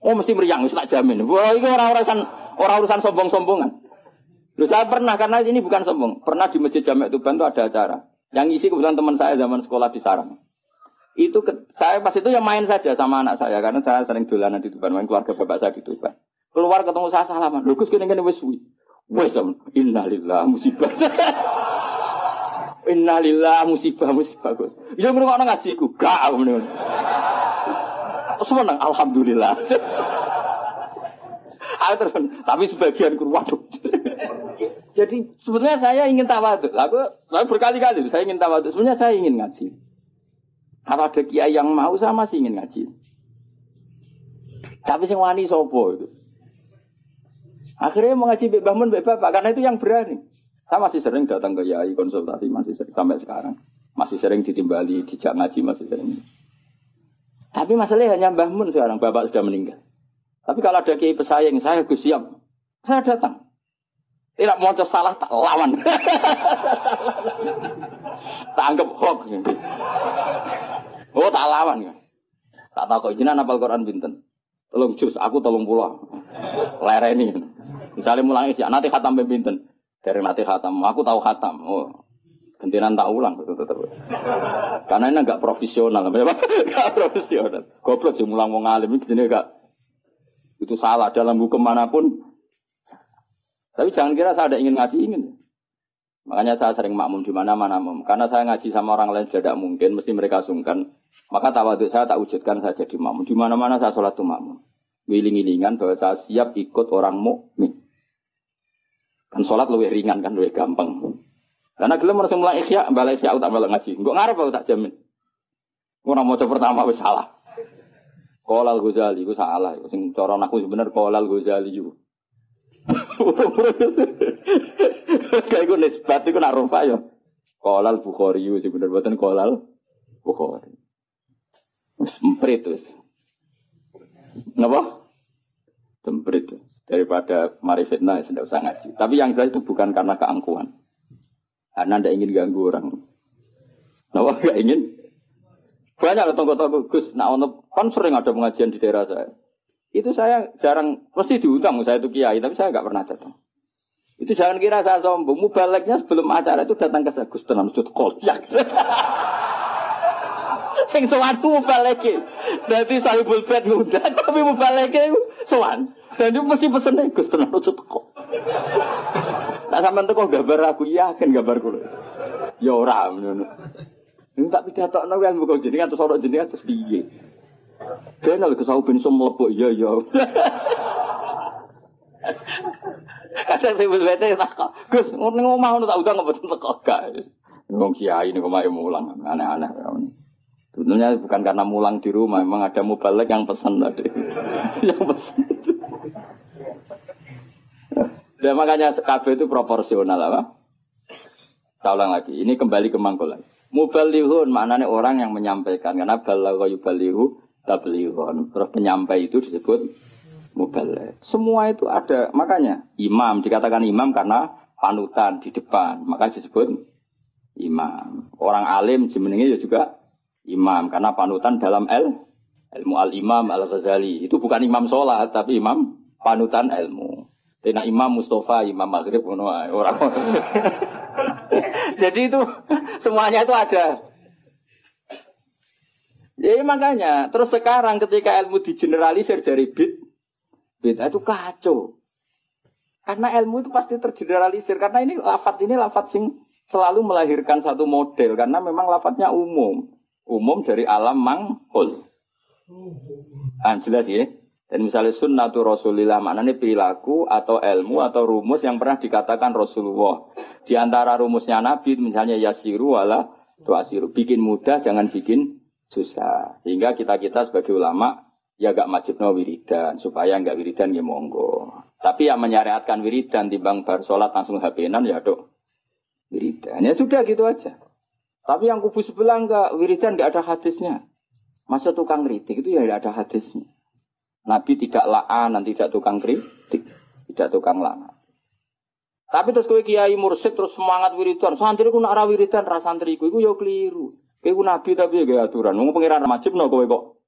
Speaker 1: Oh mesti meriang wis tak jamin. Wah iki ora urusan sombong-sombongan. Loh saya pernah, karena ini bukan sombong. Pernah di Masjid Jami' Tuban itu ada acara. Yang isi kebetulan teman saya zaman sekolah di Sarang. Itu saya pas itu yang main saja sama anak saya. Karena saya sering dolanan di Tuban. Main keluarga bapak saya di Tuban. Keluar ketemu saya salaman. Loh Gus kene-kene wis suwi. Wes innalillah musibah. Innalillah musibah Gus. Ya ngrungokno ngajiku. Gak ngono. Seneng alhamdulillah. Terus, tapi sebagian waduh. Jadi sebenarnya saya ingin tawaduk. Lalu berkali-kali saya ingin tawaduk. Sebenarnya saya ingin ngaji. Kalau ada kiai yang mau saya masih ingin ngaji. Tapi sing wani sopo itu. Akhirnya mau ngaji Mbak Bahmun, Mbak Bapak karena itu yang berani. Saya masih sering datang ke kiai konsultasi masih sering, sampai sekarang. Masih sering ditimbali, dijak ngaji masih sering. Tapi masalahnya hanya Mbah Mun sekarang, Bapak sudah meninggal. Tapi kalau ada kiai pesaing, saya Gus siap. Saya datang. Tidak mau salah tak lawan. Tak anggap hoax. Oh tak lawan ya. Tak tahu kok jenengan hafal Quran pinten. Tolong jus, aku 30. Lereni. Misalnya mulang isya, nanti khatam pinten. Dari nanti khatam, aku tahu khatam. Oh, gantian tak ulang tetap. Karena ini enggak profesional, enggak profesional. Goblok sih mulang wong alim iki jenenge enggak. Itu salah dalam hukum manapun. Tapi jangan kira saya ada ingin ngaji ingin. Makanya saya sering makmum di mana-mana. Karena saya ngaji sama orang lain tidak mungkin, mesti mereka sungkan. Maka tawaduk saya tak wujudkan saya jadi makmum. Di mana-mana saya sholat tuh makmum. Wiling-wilingan bahwa saya siap ikut orang mukmin. Kan sholat lebih ringan kan, lebih gampang. Karena gelem harus mulai ikhya, balik ikhya tak balik ngaji. Enggak ngarep aku tak jamin. Orang mau pertama wis salah. Qolal Ghazali iku salah, sing cara aku sebenarnya Qolal Ghazali yo. Kayak gue nisbat itu nak rupa ya. Qolal Bukhari yo sebenarnya buatan Qolal Bukhari. Semprit terus. Napa? Semprit. Daripada mari fitnah tidak usah ngaji. Tapi yang jelas itu bukan karena keangkuhan. Karena tidak ingin ganggu orang. Napa enggak ingin? Banyak tonggo-tonggo Gus, kan sering ada pengajian di daerah saya. Itu saya jarang, mesti diundang, saya itu kiai, tapi saya nggak pernah datang. Itu jangan kira saya sombong, mubaleknya sebelum acara itu datang ke saya, Gus tenan sud kolyak. Sing sowan mubaleke. Dadi sahibul bait ngundang, tapi mubaleke sowan. Dan itu mesti pesene Gus tenan sud kok. Tak sampean teko gambar aku yakin gambar kula. Ya ora ngono. Ini tak pidatokno kan bukan jenengan terus ora jenengan terus piye. Kenal ke sawu ben iso mlebok iya. Kadang sing wete tak Gus ning omah ngono tak udang mboten teko gak. Wong kiai niku mae mulang aneh-aneh. Sebenarnya bukan karena mulang di rumah, memang ada mubalek yang pesan tadi. Yang pesan. Dan makanya KB itu proporsional apa? Saya ulang lagi, ini kembali ke mangkulan. Mubalighun maknanya orang yang menyampaikan, karena balagha yubalighu tablighun. Terus penyampai itu disebut mubaligh. Semua itu ada, makanya imam dikatakan imam karena panutan di depan, maka disebut imam. Orang alim jenenge juga imam karena panutan dalam ilmu al-imam al-Ghazali. Itu bukan imam sholat tapi imam panutan ilmu. Tina Imam Mustafa, Imam Maghrib orang. Jadi itu semuanya itu ada. Ya makanya terus sekarang ketika ilmu digeneralisir dari bid itu kacau. Karena ilmu itu pasti tergeneralisir karena ini lafadz sing selalu melahirkan satu model karena memang lafadznya umum dari alam manghul. Jelas ya. Dan misalnya sunnatu Rasulillah maknanya perilaku atau ilmu atau rumus yang pernah dikatakan Rasulullah. Di antara rumusnya Nabi misalnya yasiru wala tuasiru. Bikin mudah jangan bikin susah. Sehingga kita sebagai ulama ya gak wajibno wiridan. Supaya gak wiridan ya monggo. Tapi yang menyariatkan wiridan timbang bar sholat langsung HP-nan ya dok. Wiridan ya sudah gitu aja. Tapi yang kubu sebelah enggak wiridan gak ada hadisnya. Masa tukang kritik itu ya gak ada hadisnya. Nabi tidak la'an, tidak tukang kritik, tidak tukang la'an. Tapi terus kowe kiai mursyid terus semangat wiridan, santri ku nak ra wiridan ra santriku iku ya keliru. Kowe nabi tapi ya aturan. Wong pengiran wajibno kowe kok.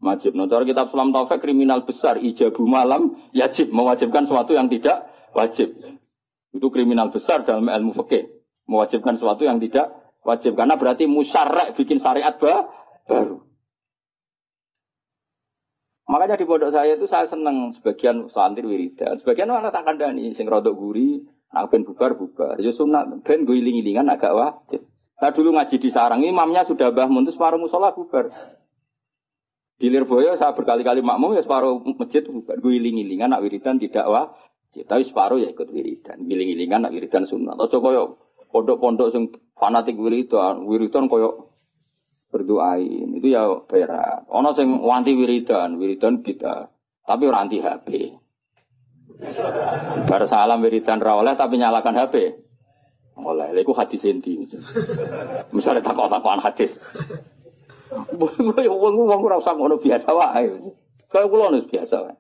Speaker 1: Wajibno. Cara kitab Sulam Taufik kriminal besar ijabu malam yajib mewajibkan sesuatu yang tidak wajib. Itu kriminal besar dalam ilmu fikih. Mewajibkan sesuatu yang tidak wajib karena berarti musyarrak bikin syariat baru. Makanya di pondok saya itu saya senang sebagian santri wiridan, sebagian orang tak kandani, sing rodok guri, nak ben bubar. Ya sunat, ben gue iling-ilingan agak wajib. Saya dulu ngaji di sarang, imamnya sudah bahmun, terus separuh musola bubar. Di Lirboyo saya berkali-kali makmum, ya separuh masjid bubar. Gue iling-ilingan, nak wiridan tidak wajib, tapi separuh ya ikut wiridan. Iling-ilingan, nak wiridan sunat. Atau koyo pondok-pondok sing fanatik wiridan koyo berdoain itu ya berat. Ono sing wanti wiridan kita, tapi ora anti HP. Bar salam wiridan ra oleh tapi nyalakan HP. Oleh, lha iku hadis endi. Misale takok-takokan hadis. Wong ora usah ngono biasa wae. Kaya kula nus biasa wae.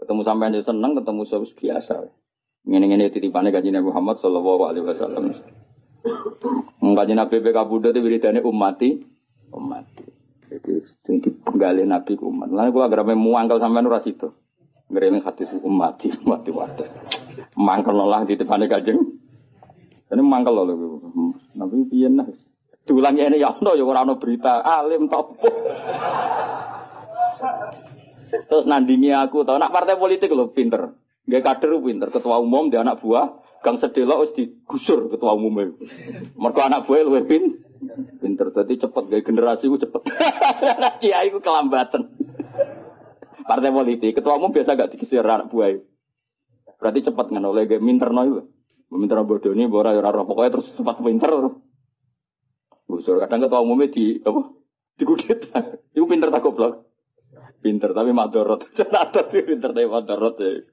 Speaker 1: Ketemu sampean yo seneng, ketemu wis biasa wae. Ngene-ngene titipane Kanjeng Muhammad sallallahu alaihi wasallam. Kanjeng Nabi PK Buddha itu wiridane umat. Jadi penggalih Nabi umat. Lalu kalau agar muangkel sampai nuras itu, ngeremeh hati umat wadah. Mangkel lah di depannya kajeng. Ini mangkel loh. Nabi piye nah. Diulangnya ini ya ono ya ora ono berita alim topo. Terus nandingi aku tau nak partai politik lho pinter. Nggih kader pinter, ketua umum dia anak buah, gang sedelok wis digusur ketua umumnya. Mergo anak buah luwih pinter. Dadi cepet gawe generasi ku cepet. Kiai ku kelambatan. Partai politik ketua umum biasa gak digeser anak buah. Berarti cepet ngono oleh gawe minterno iku. Minterno bodoni ora ora pokoke terus cepat pinter. Gusur kadang ketua umumnya di apa? Dikudeta. Iku pinter tak goblok. Pinter tapi madorot. Cenata pinter tapi madorot ya.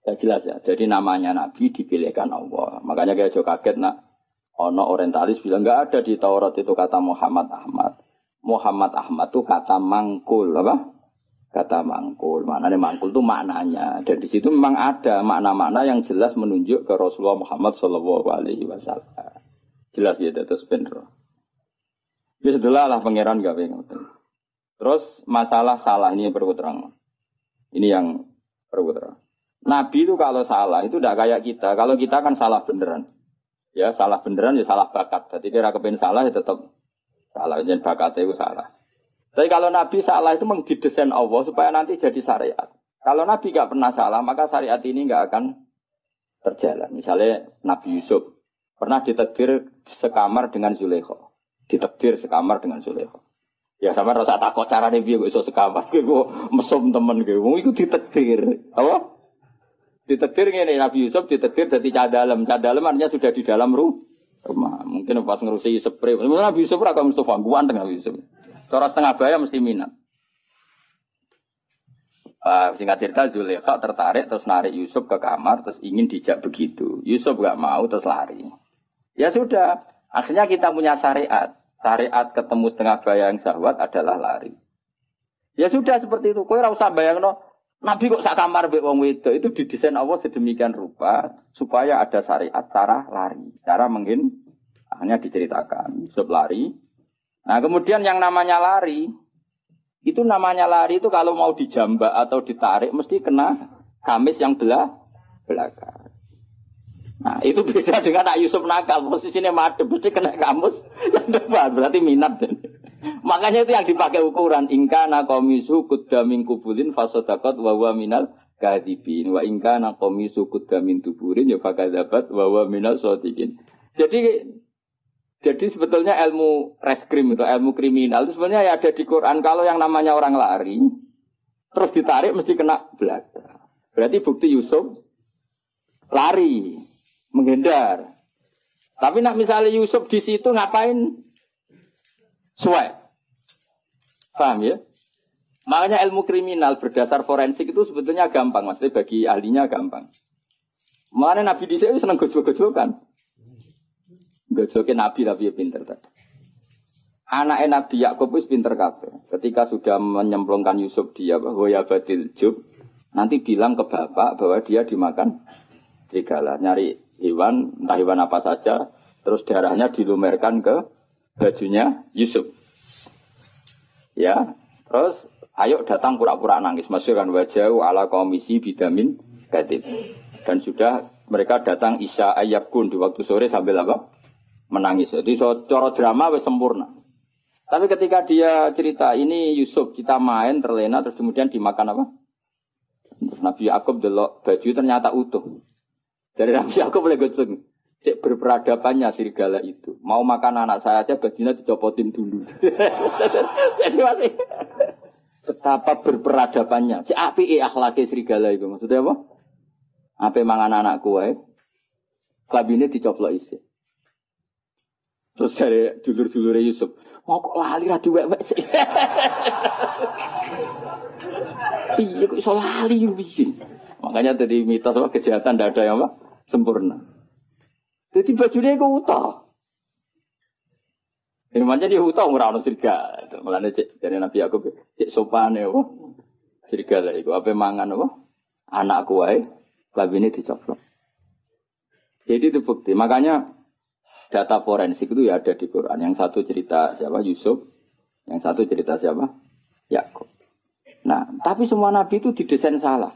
Speaker 1: Ya jelas ya. Jadi namanya Nabi dipilihkan Allah. Makanya kayak jauh kaget nak. Ono orientalis bilang nggak ada di Taurat itu kata Muhammad Ahmad. Muhammad Ahmad itu kata mangkul apa? Kata mangkul. Maknanya mangkul itu maknanya. Dan di situ memang ada makna-makna yang jelas menunjuk ke Rasulullah Muhammad Shallallahu Alaihi Wasallam. Jelas ya terus bener. Ya setelah lah pangeran gak pengen. Terus masalah salah ini perlu terang. Ini yang perlu terang. Nabi itu kalau salah itu tidak kayak kita. Kalau kita kan salah beneran. Ya salah beneran ya salah bakat. Jadi kira kepen salah ya tetap salah. Jadi bakatnya itu salah. Tapi kalau Nabi salah itu memang didesain Allah supaya nanti jadi syariat. Kalau Nabi gak pernah salah maka syariat ini gak akan terjalan. Misalnya Nabi Yusuf pernah ditakdir sekamar dengan Zulaikha. Ditakdir sekamar dengan Zulaikha. Ya sama rasa takut carane piye kok iso sekamar. Gue mesum temen gue. Wong iku ditakdir. Apa? Ditakdir ngene Nabi Yusuf ditakdir dadi cah dalem. Cah dalem artinya sudah di dalam rumah. Mungkin pas ngurusi spray. Nabi Yusuf ora kok Mustafa ganteng Nabi Yusuf. Cara setengah baya mesti minat. Singkat cerita Zulaikha tertarik terus narik Yusuf ke kamar terus ingin dijak begitu. Yusuf gak mau terus lari. Ya sudah, akhirnya kita punya syariat. Syariat ketemu setengah bayang syahwat adalah lari. Ya sudah seperti itu. Kowe ora usah bayangno Nabi kok sak kamar mbek wong wedok itu didesain Allah sedemikian rupa supaya ada syariat cara lari, cara akhirnya diceritakan Yusuf lari. Nah, kemudian yang namanya lari itu kalau mau dijambak atau ditarik mesti kena gamis yang belakang. Nah, itu beda dengan Nak Yusuf nakal. Posisinya madep, berarti kena kamus yang depan. Berarti minat. Makanya itu yang dipakai ukuran. Ingkana komisu kudda min kubulin fasodakot wawa minal kadibin. Wa ingkana komisu kudda min tuburin ya fakadabat wawa minal sotikin. Jadi sebetulnya ilmu reskrim itu, ilmu kriminal itu sebenarnya ya ada di Quran. Kalau yang namanya orang lari, terus ditarik mesti kena belakang. Berarti bukti Yusuf lari. Menghindar. Tapi nak misalnya Yusuf di situ ngapain? Suai. Paham ya? Makanya ilmu kriminal berdasar forensik itu sebetulnya gampang. Maksudnya bagi ahlinya gampang. Makanya Nabi di sini senang gojol-gojolkan. Gojolkan Nabi tapi ya pinter. Anak Nabi Yakub itu pinter kabeh. Ketika sudah menyemplungkan Yusuf dia bahwa ya batil jub. Nanti bilang ke bapak bahwa dia dimakan serigala. Nyari hewan, entah hewan apa saja, terus darahnya dilumerkan ke bajunya Yusuf. Ya, terus ayo datang pura-pura nangis. Masyur kan wajah ala komisi bidamin gadid. Dan sudah mereka datang isya ayyabkun di waktu sore sambil apa? Menangis. Jadi cara drama wis sempurna. Tapi ketika dia cerita ini Yusuf kita main terlena terus kemudian dimakan apa? Nabi Yakub delok baju ternyata utuh. Dari Nabi Yakub boleh gosong. Cek berperadabannya serigala itu. Mau makan anak saya aja bajunya dicopotin dulu. Jadi masih betapa berperadabannya. Cek api akhlaki serigala itu. Maksudnya apa? Api mangan anakku wae. Klabine dicoplok isi. Terus dari dulur-dulure Yusuf, mau kok lali ra diwek-wek sih. Iya kok iso lali piye? Makanya tadi mitos apa kejahatan tidak ada yang apa sempurna. Jadi bajunya kok utah. Firmannya dia utah ora ono serigala. Mulane cek dari Nabi Yakub cek sopane apa? Serigala iku ape mangan apa? Anakku wae labine dicoplok. Jadi itu bukti. Makanya data forensik itu ya ada di Quran. Yang satu cerita siapa Yusuf, Yang satu cerita siapa? Yakub. Nah, tapi semua nabi itu didesain salah.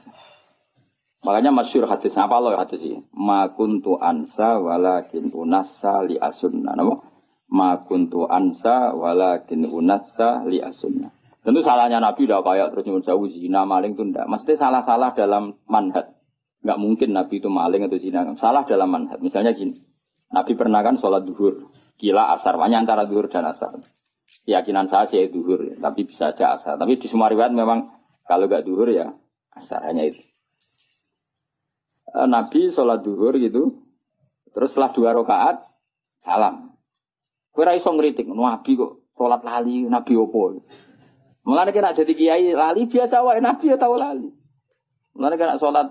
Speaker 1: Makanya masyhur hadis apa loh hadis ini? Ma kuntu ansa walakin unassa li asunna. Napa? Ma kuntu ansa walakin unassa li asunna. Tentu salahnya Nabi udah kayak terus nyuwun sewu zina maling itu ndak. Mesti salah-salah dalam manhaj. Enggak mungkin Nabi itu maling atau zina. Salah dalam manhaj. Misalnya gini. Nabi pernah kan sholat duhur. Kila asar. Hanya antara duhur dan asar. Keyakinan saya sih duhur. Ya. Tapi bisa aja asar. Tapi di semua riwayat memang kalau enggak duhur ya asar. Hanya itu. Nabi sholat duhur gitu. Terus setelah 2 rakaat salam. Kowe ra iso ngritik Nabi kok sholat lali. Nabi opo? Mulane kena jadi kiai lali biasa wae Nabi ya tau lali. Mulane kena sholat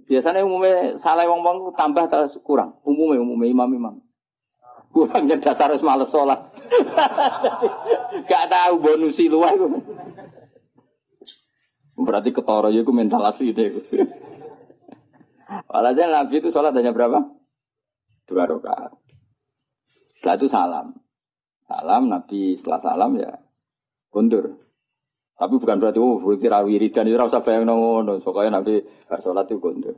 Speaker 1: biasanya umumnya salah wong-wong tambah atau kurang. Umumnya imam-imam. Kurang jadi dasar harus males sholat. Gak tahu bonusi luar. Berarti ketara ya mental asli deh. Walhasil Nabi itu sholat hanya berapa? 2 rakaat. Setelah itu salam. Salam Nabi setelah salam ya kundur. Tapi bukan berarti wiridan itu rasa bayang ngono. Soalnya Nabi bersolat itu kundur.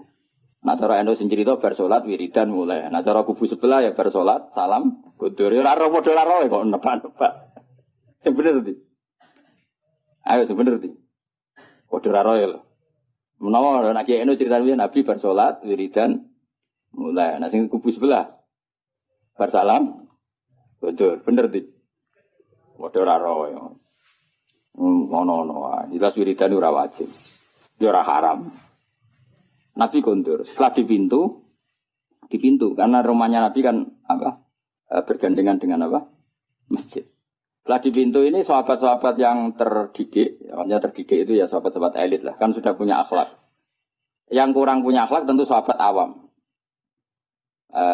Speaker 1: Nah cara endo sing cerita bersolat wiridan mulai. Nah cara kubu sebelah ya bersolat salam kundur. Ya ora model ora kok nebak-nebak. Sing bener ndi? Ayo sing bener ndi? Model ora ya lho. Menawa nek endo ceritane Nabi bersolat wiridan mulai. Nah sing kubu sebelah bersalam kundur. Bener ndi? Model ora ya. Ono jelas wiridan ora wajib. Ya ora haram. Nabi kundur. Setelah di pintu karena rumahnya Nabi kan bergandengan dengan masjid. Setelah di pintu ini sahabat-sahabat yang terdidik, yang terdidik itu ya sahabat-sahabat elit lah, kan sudah punya akhlak. Yang kurang punya akhlak tentu sahabat awam.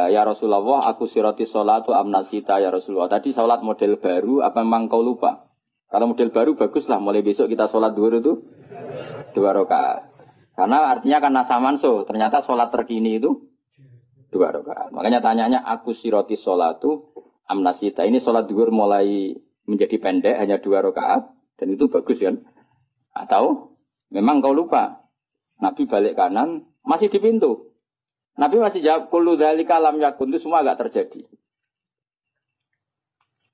Speaker 1: Ya Rasulullah, aku sirati sholatu amnasita ya Rasulullah. Tadi sholat model baru, apa memang kau lupa? Kalau model baru baguslah, mulai besok kita sholat duhur itu 2 rakaat. Karena artinya kan nasamanso, ternyata sholat terkini itu 2 rakaat. Makanya tanyanya aku siroti sholatu amnasita. Ini sholat duhur mulai menjadi pendek, hanya 2 rakaat. Dan itu bagus kan? Atau memang kau lupa. Nabi balik kanan, masih di pintu. Nabi masih jawab, kullu dzalika lam yakun, itu semua agak terjadi.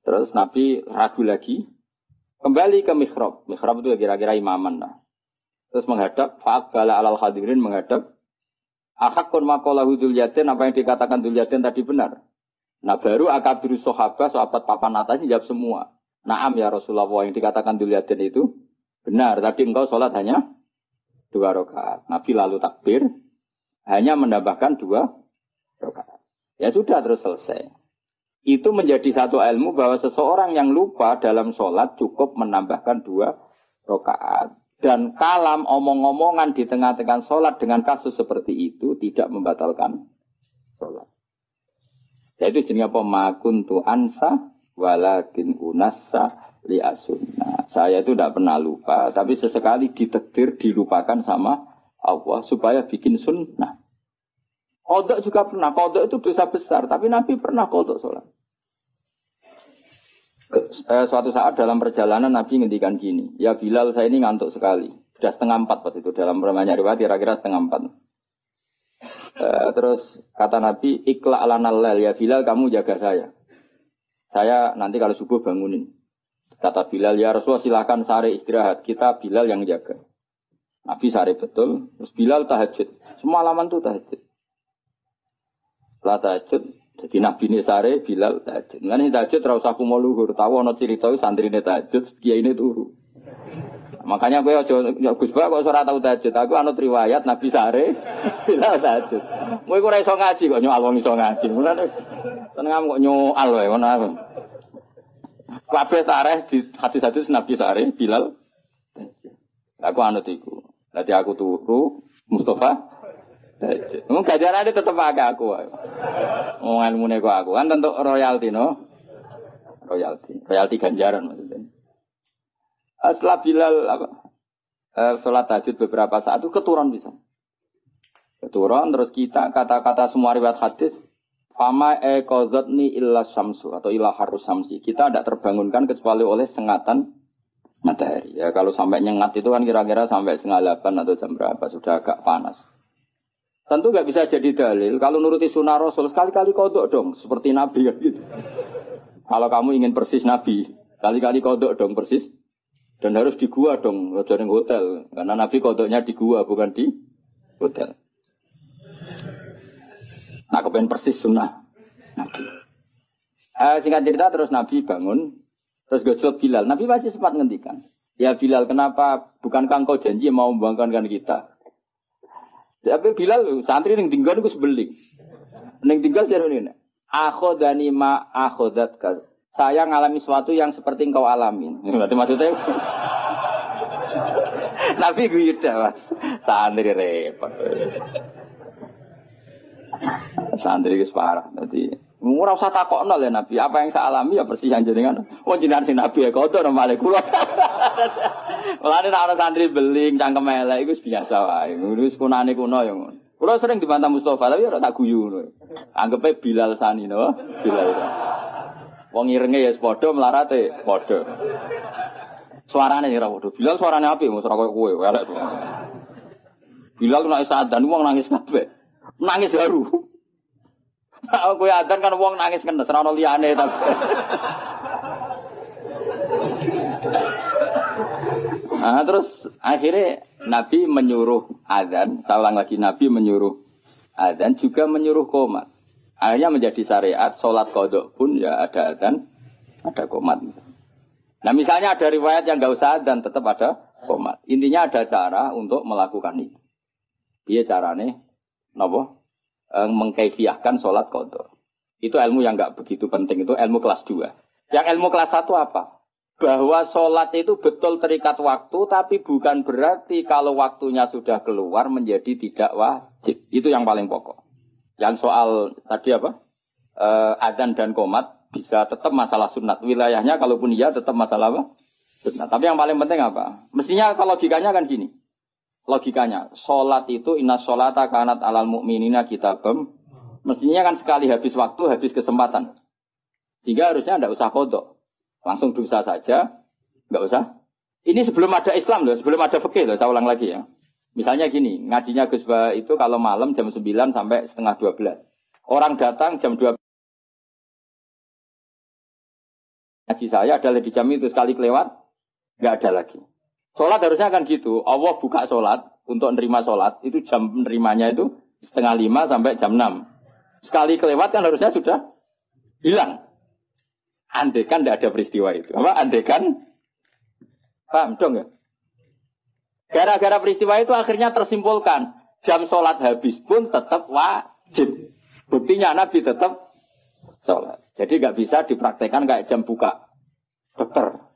Speaker 1: Terus Nabi ragu lagi. Kembali ke mihrab. Mihrab itu kira-kira imaman lah. Terus menghadap, fa'aqbala alal hadirin menghadap. Ahakun maqalahu dzul yadain, apa yang dikatakan dzul yadain tadi benar. Nah baru akabiru sahabat papan atas jawab semua. Naam ya Rasulullah, yang dikatakan dzul yadain itu benar. Tadi engkau sholat hanya 2 rakaat. Nabi lalu takbir, hanya menambahkan 2 rakaat. Ya sudah terus selesai. Itu menjadi satu ilmu bahwa seseorang yang lupa dalam sholat cukup menambahkan 2 rakaat. Dan kalam omong-omongan di tengah-tengah sholat dengan kasus seperti itu tidak membatalkan sholat. Yaitu jenis apa? Ma kuntu ansa walakin unassa li asunna. Saya itu tidak pernah lupa, tapi sesekali ditakdir dilupakan sama Allah supaya bikin sunnah. Qodok juga pernah. Qodok itu dosa besar, tapi Nabi pernah qodok sholat. Suatu saat dalam perjalanan Nabi ngendikan gini, ya Bilal saya ini ngantuk sekali. Sudah 3:30 pas itu dalam banyak riwayat kira-kira 3:30. Terus kata Nabi, ikla alanal lail ya Bilal kamu jaga saya. Saya nanti kalau subuh bangunin. Kata Bilal ya Rasulullah silakan sare istirahat. Kita Bilal yang jaga. Nabi sare betul. Terus Bilal tahajud. Semalaman tuh tahajud. Setelah tahajud. Jadi Nabi ini sare, Bilal tahajud. Ini tahajud terusah kumul luhur. Tahu ada cerita santri ini tahajud, kiai ini turu. Makanya gue Gus Ba kok ora tau tahajud. Aku anut riwayat Nabi sare, Bilal tahajud. Gue ora iso ngaji kok nyoal wong iso ngaji. Mulane seneng kok nyoal wae ngono. Kabeh tareh di hadis-hadis Nabi sare, Bilal. Aku anut iku. Dadi aku turu, Mustafa Mungkin gajarannya tetap pakai aku. Ilmunya kok aku. Kan tentu royalti no. Royalti ganjaran maksudnya. Setelah Bilal sholat tahajud beberapa saat itu keturun bisa. Keturun terus kita kata-kata semua riwayat hadis Fama qadzatni illa syamsu atau illa harus samsi. Kita tidak terbangunkan kecuali oleh sengatan matahari. Ya kalau sampai nyengat itu kan kira-kira sampai 7:30 atau jam berapa sudah agak panas. Tentu nggak bisa jadi dalil. Kalau nuruti sunnah Rasul sekali-kali kodok dong, seperti Nabi kan gitu. Kalau kamu ingin persis Nabi, kali-kali kodok dong persis. Dan harus di gua dong, jangan hotel. Karena Nabi kodoknya di gua bukan di hotel. Nah, kepengen persis sunnah Nabi. Singkat cerita terus Nabi bangun, terus gojlok Bilal. Nabi masih sempat ngendikan, ya Bilal kenapa bukankah engkau janji mau membangkankan kita? Tapi Bilal santri yang tinggal itu sebeling. Yang tinggal jadi ini. Akhodani ma akhodatka. Saya ngalami sesuatu yang seperti engkau alamin. Berarti maksudnya Nabi gue mas. Santri repot. Santri itu parah. Jadi ora usah takokno ya Nabi, apa yang saya alami ya persis yang jenengan. Oh jenengan sing Nabi ya kodo normal kula. Mulane nek ana santri beling cangkem elek iku biasa wae. Wis kunane kuno ya ngono. Kula sering dibantah Mustofa tapi ora tak guyu ngono. Anggepe Bilal sani no, Bilal. Wong irenge ya padha melarate padha. Suarane ora padha. Bilal suarane apik mos ora koyo kowe elek. Bilal nek sadan wong nangis kabeh. Nangis haru. Aku adan kan wong nangis kenes ora ono liyane tapi. Nah, terus akhirnya Nabi menyuruh adzan, saya ulang lagi Nabi menyuruh adzan juga menyuruh qomat. Akhirnya menjadi syariat salat qadha pun ya ada adzan, ada qomat. Nah, misalnya ada riwayat yang enggak usah adzan tetap ada qomat. Intinya ada cara untuk melakukan itu. Piye carane? Napa? Mengkaifiahkan sholat qadha. Itu ilmu yang enggak begitu penting, itu ilmu kelas 2. Yang ilmu kelas 1 apa? Bahwa sholat itu betul terikat waktu, tapi bukan berarti kalau waktunya sudah keluar menjadi tidak wajib. Itu yang paling pokok. Yang soal tadi apa? Adzan dan qomat bisa tetap masalah sunat. Wilayahnya kalaupun iya tetap masalah apa? Sunat. Tapi yang paling penting apa? Mestinya kalau logikanya kan gini. Logikanya, sholat itu inna sholata kanat alal mu'minina kitabam. Mestinya kan sekali habis waktu, habis kesempatan. Sehingga harusnya tidak usah kodok. Langsung dosa saja, nggak usah. Ini sebelum ada Islam loh, sebelum ada fikih loh, saya ulang lagi ya. Misalnya gini, ngajinya Gus Bah itu kalau malam jam 9 sampai setengah 12. Orang datang jam 12. Ngaji saya adalah di jam itu, sekali kelewat, nggak ada lagi. Sholat harusnya kan gitu. Allah buka sholat untuk nerima sholat. Itu jam nerimanya itu 4:30 sampai jam 6. Sekali kelewat kan harusnya sudah hilang. Andekan tidak ada peristiwa itu. Apa? Andekan. Paham dong ya? Gara-gara peristiwa itu akhirnya tersimpulkan. Jam sholat habis pun tetap wajib. Buktinya Nabi tetap sholat. Jadi nggak bisa dipraktekkan kayak jam buka dokter.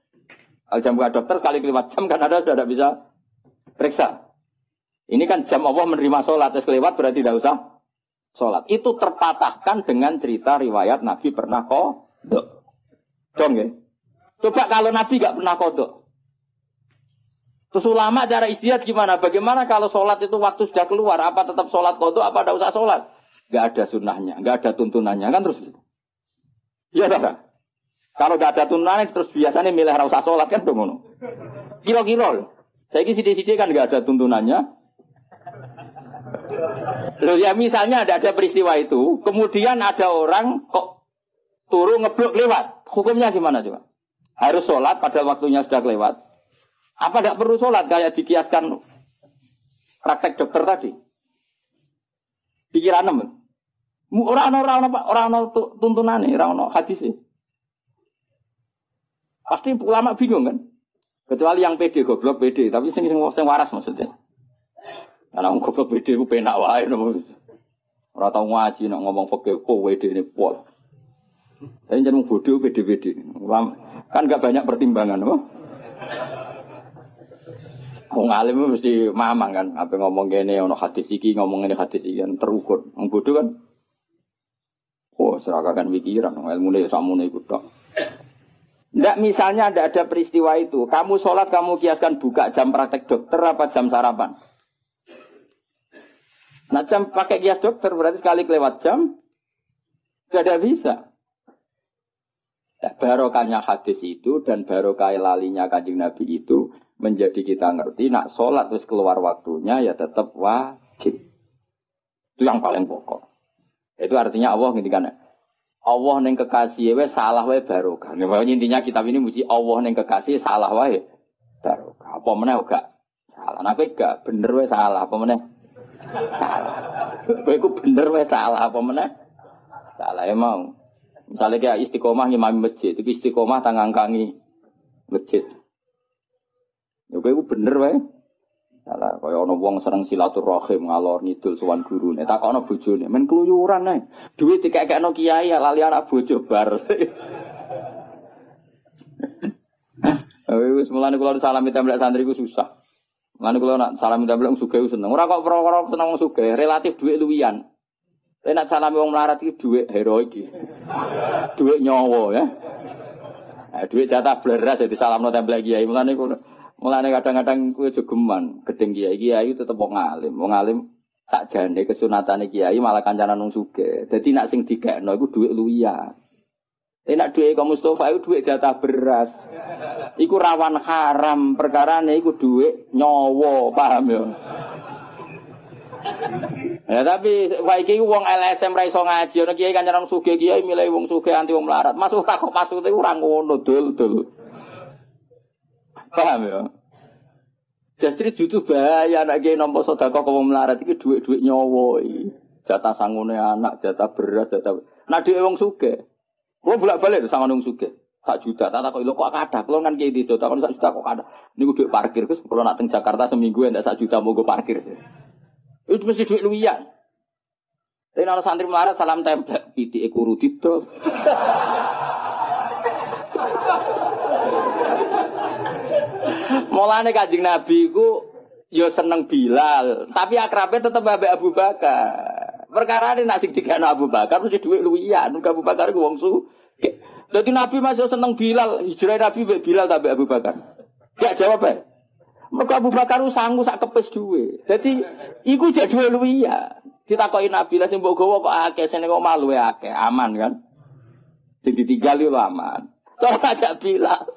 Speaker 1: Kalau jam buka dokter sekali kelewat jam kan ada sudah tidak bisa periksa. Ini kan jam Allah menerima sholat, terus kelewat berarti tidak usah sholat. Itu terpatahkan dengan cerita riwayat Nabi pernah kodok. Dong ya. Coba kalau Nabi nggak pernah kodok. Terus ulama cara istihad gimana? Bagaimana kalau sholat itu waktu sudah keluar? Apa tetap sholat kodok? Apa tidak usah sholat? Nggak ada sunnahnya, nggak ada tuntunannya kan terus. Iya tak? Kalau nggak ada tuntunan terus biasanya milih rasa sholat kan dong. Kilo-kilo. Saya ini sidik-sidik kan nggak ada tuntunannya. Loh ya misalnya ada peristiwa itu, kemudian ada orang kok turun ngeblok lewat, hukumnya gimana coba? Harus sholat padahal waktunya sudah lewat. Apa tidak perlu sholat kayak dikiaskan praktek dokter tadi? Pikiran nemen. Orang tuntunan nih, orang hadis sih. Pasti ulama bingung kan? Kecuali yang pede goblok pede, tapi sing waras maksudnya. Karena orang goblok pede ku penak wae. Ora tau ngaji nek ngomong fikih kowe dene pol. Tapi jeneng bodoh pede-pede. Kan enggak banyak pertimbangan, apa? Wong alim mesti mamang kan, apa ngomong kene ono hadis iki, ngomong ngene hadis iki kan terukur. Wong bodoh kan serakakan pikiran, ilmune sakmene iku tok. Ndak misalnya ada peristiwa itu, kamu sholat kamu kiaskan buka jam praktek dokter apa jam sarapan? Nah jam pakai kias dokter berarti sekali kelewat jam Tidak bisa. Nah, barokahnya hadis itu dan barokah lalinya Kanjeng Nabi itu menjadi kita ngerti nak sholat terus keluar waktunya ya tetap wajib. Itu yang paling pokok. Itu artinya Allah ngendikan Allah ning kekasih wae salah wae barokah. Intinya kitab ini muji Allah ning kekasih salah wae barokah. Apa meneh gak salah. Nah kowe gak bener wae salah apa meneh? Salah. Kowe ku bener wae salah apa meneh? Salah emang. Misalnya kayak istiqomah ngimami masjid, itu istiqomah tangangkangi masjid. Ya kowe bener wae. Salah kaya ana wong seneng silaturahim ngalor ngidul sowan gurune, takokno bojone, men kluyuran ae. Duit dikekekno kiai lali anak bojo bar. Wis mulane kula salami templek santri ku susah. Mulane kula nak salami templek sugih seneng. Ora kok perkara seneng wong sugih, relatif duit luwian. Nek salami wong melarat iki dhuwit heroik iki. Dhuwit nyawa ya. Nah, dhuwit jatah bleras dadi salamno templek kiai. Mulane kadang-kadang kowe jogeman, gedeng kiai tetep wong alim. Wong alim sakjane kesunatane kiai malah kancanan wong sugih. Dadi nek sing dikekno iku dhuwit luwian. Nek dhuwit kok Mustofa iku dhuwit jatah beras. Iku rawan haram, perkarane iku dhuwit nyawa, paham ya? Ya tapi wae wong LSM ra iso ngaji ana kiai kancanan sugih kiai milih wong sugih anti wong melarat. Masuk tak kok maksud iku ora ngono dul. Paham ya? Justru jutu bahaya anak kiai nampa sedekah kok wong melarat iki dhuwit-dhuwit nyawa iki. Jatah sangune anak, jatah beras, jatah. Nah dhuwit wong sugih. Kulo bolak-balik sangone wong sugih. 1 juta, tak kok lho kok kathah. Kulo kan kiai itu tak 1 juta kok kathah. Niku dhuwit parkir Gus, kulo nak teng Jakarta seminggu entek 1 juta monggo parkir. Itu mesti duit luwian. Tapi kalau santri melarat salam templek, pitike kuru didol. Mulane Kanjeng Nabi ku yo seneng Bilal, tapi akrabe tetep ambek Abu Bakar. Perkarane nek sing digekno Abu Bakar mesti duit luwian, Abu Bakar ku wong sugih. Dadi Nabi masih seneng Bilal, hijrah Nabi mbek Bilal ta mbek Abu Bakar. Gak jawab ae. Mergo Abu Bakar sanggup sak kepes duwe. Dadi iku jek duwe luwian. Ditakoki Nabi lah sing mbok gawa kok akeh, sing kok maluwe akeh, aman kan? Sing ditinggal yo aman. Tok ajak Bilal.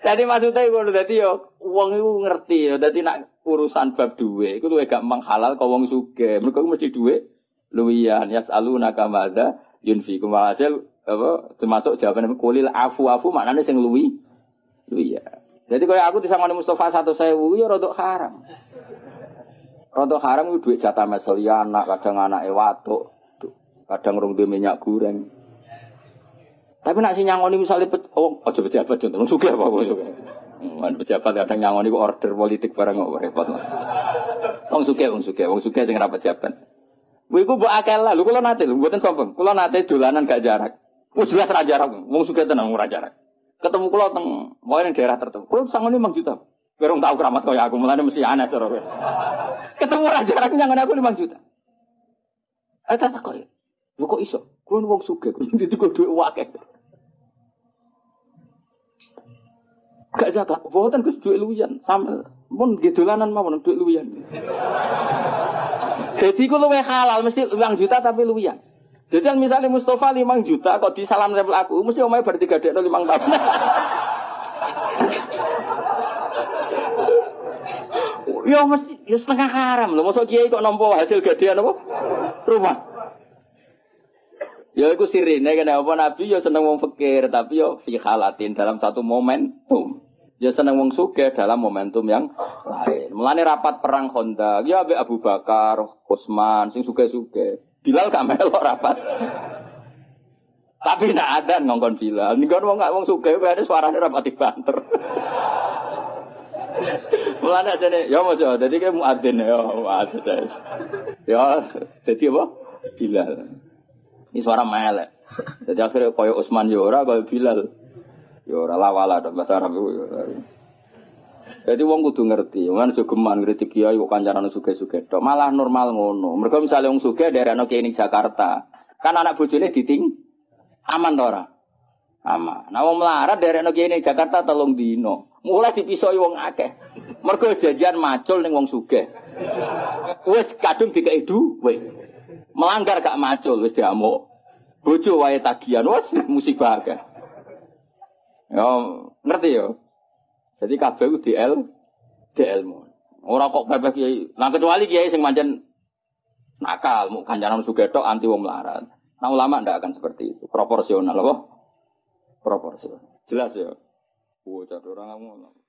Speaker 1: Dadi maksudnya ngono dadi yo wong iku ngerti yo dadi nek urusan bab duwe iku luwih gampang halal kok wong sugih. Mergo mesti duwe luwian yasaluna kamada yunfikum hasil apa termasuk jawaban kulil afu maknane sing luwi ya. Jadi kaya aku disangoni Mustafa 1.000 ya rodok haram. Rodok haram ku duit jatah mesel anak, kadang anake watuk, kadang rung duwe minyak goreng. Tapi nek sing nyangoni misale aja pejabat contoh sugih apa kok. Pejabat kadang nyangoni ku order politik barang kok repot. Wong sugih sing ora pejabat. Kuwi ku mbok akeh lah, lho kula nate lho mboten sombong. Kula nate dolanan gak jarak. Wis jelas ra jarak, wong sugih tenan ora jarak. Ketemu kula teng wae ning daerah tertentu. Kula sangone 5 juta. Kowe rong tau keramat kaya aku, mulane mesti aneh cara kowe. Ketemu ra jarak nyangone aku 5 juta. Tak kok. Lho kok iso? Kula wong sugih, dituku dhuwit akeh. Gak zakat, mboten Gus dhuwit luwian, sama pun gedolanan mawon dhuwit luwian. Jadi ku luwih halal mesti 5 juta tapi luwian. Jadi kan misalnya Mustafa 5 juta kok disalam rempel aku mesti omahe bar 3 dekno 5 tahun. Yo mesti ya setengah haram lho, mosok kiai kok nampa hasil gadean apa? Rumah. Ya iku sirine kenapa Nabi ya seneng wong fakir tapi yo fi halatin dalam satu momentum. Ya seneng wong sugih dalam momentum yang lain. Mulane rapat perang Khandaq ya ambek Abu Bakar, Utsman sing sugih-sugih. Bilal gak melok rapat. Tapi nek adzan ngongkon Bilal. Ning wong gak wong sugih wae suarane rapati banter. Mulane jane ya mojo dadi ke muadzin ya muadzin. Ya dadi apa? Bilal. Ini suara melek. Jadi akhirnya koyo Utsman yo ora koyo Bilal. Ya ora lawala tok bahasa Arab iku. Jadi wong kudu ngerti, wong aja geman kritik kiai kok kancaran sugih-sugih tok. Malah normal ngono. Mergo misale wong sugih daerahno kiai ning Jakarta, kan anak bojone diting aman to ora? Ama. Nah wong melarat derekno kene Jakarta 3 dino. Mulai dipisoi wong akeh. Mergo jajan macul ning wong sugih. Wis kadung dikeki dhuwit. Melanggar gak macul wis diamuk. Bojo wae tagihan wis musibah akeh. Yo ngerti yo. Jadi kabeh ku DL mu. Ora kok pepeh kiai. Lah kecuali kiai sing pancen nakal, mau kancanan sugih tok anti wong melarat. Nah ulama ndak akan seperti itu. Proporsional apa? Proporsional. Jelas ya. Bocah orang ngomong.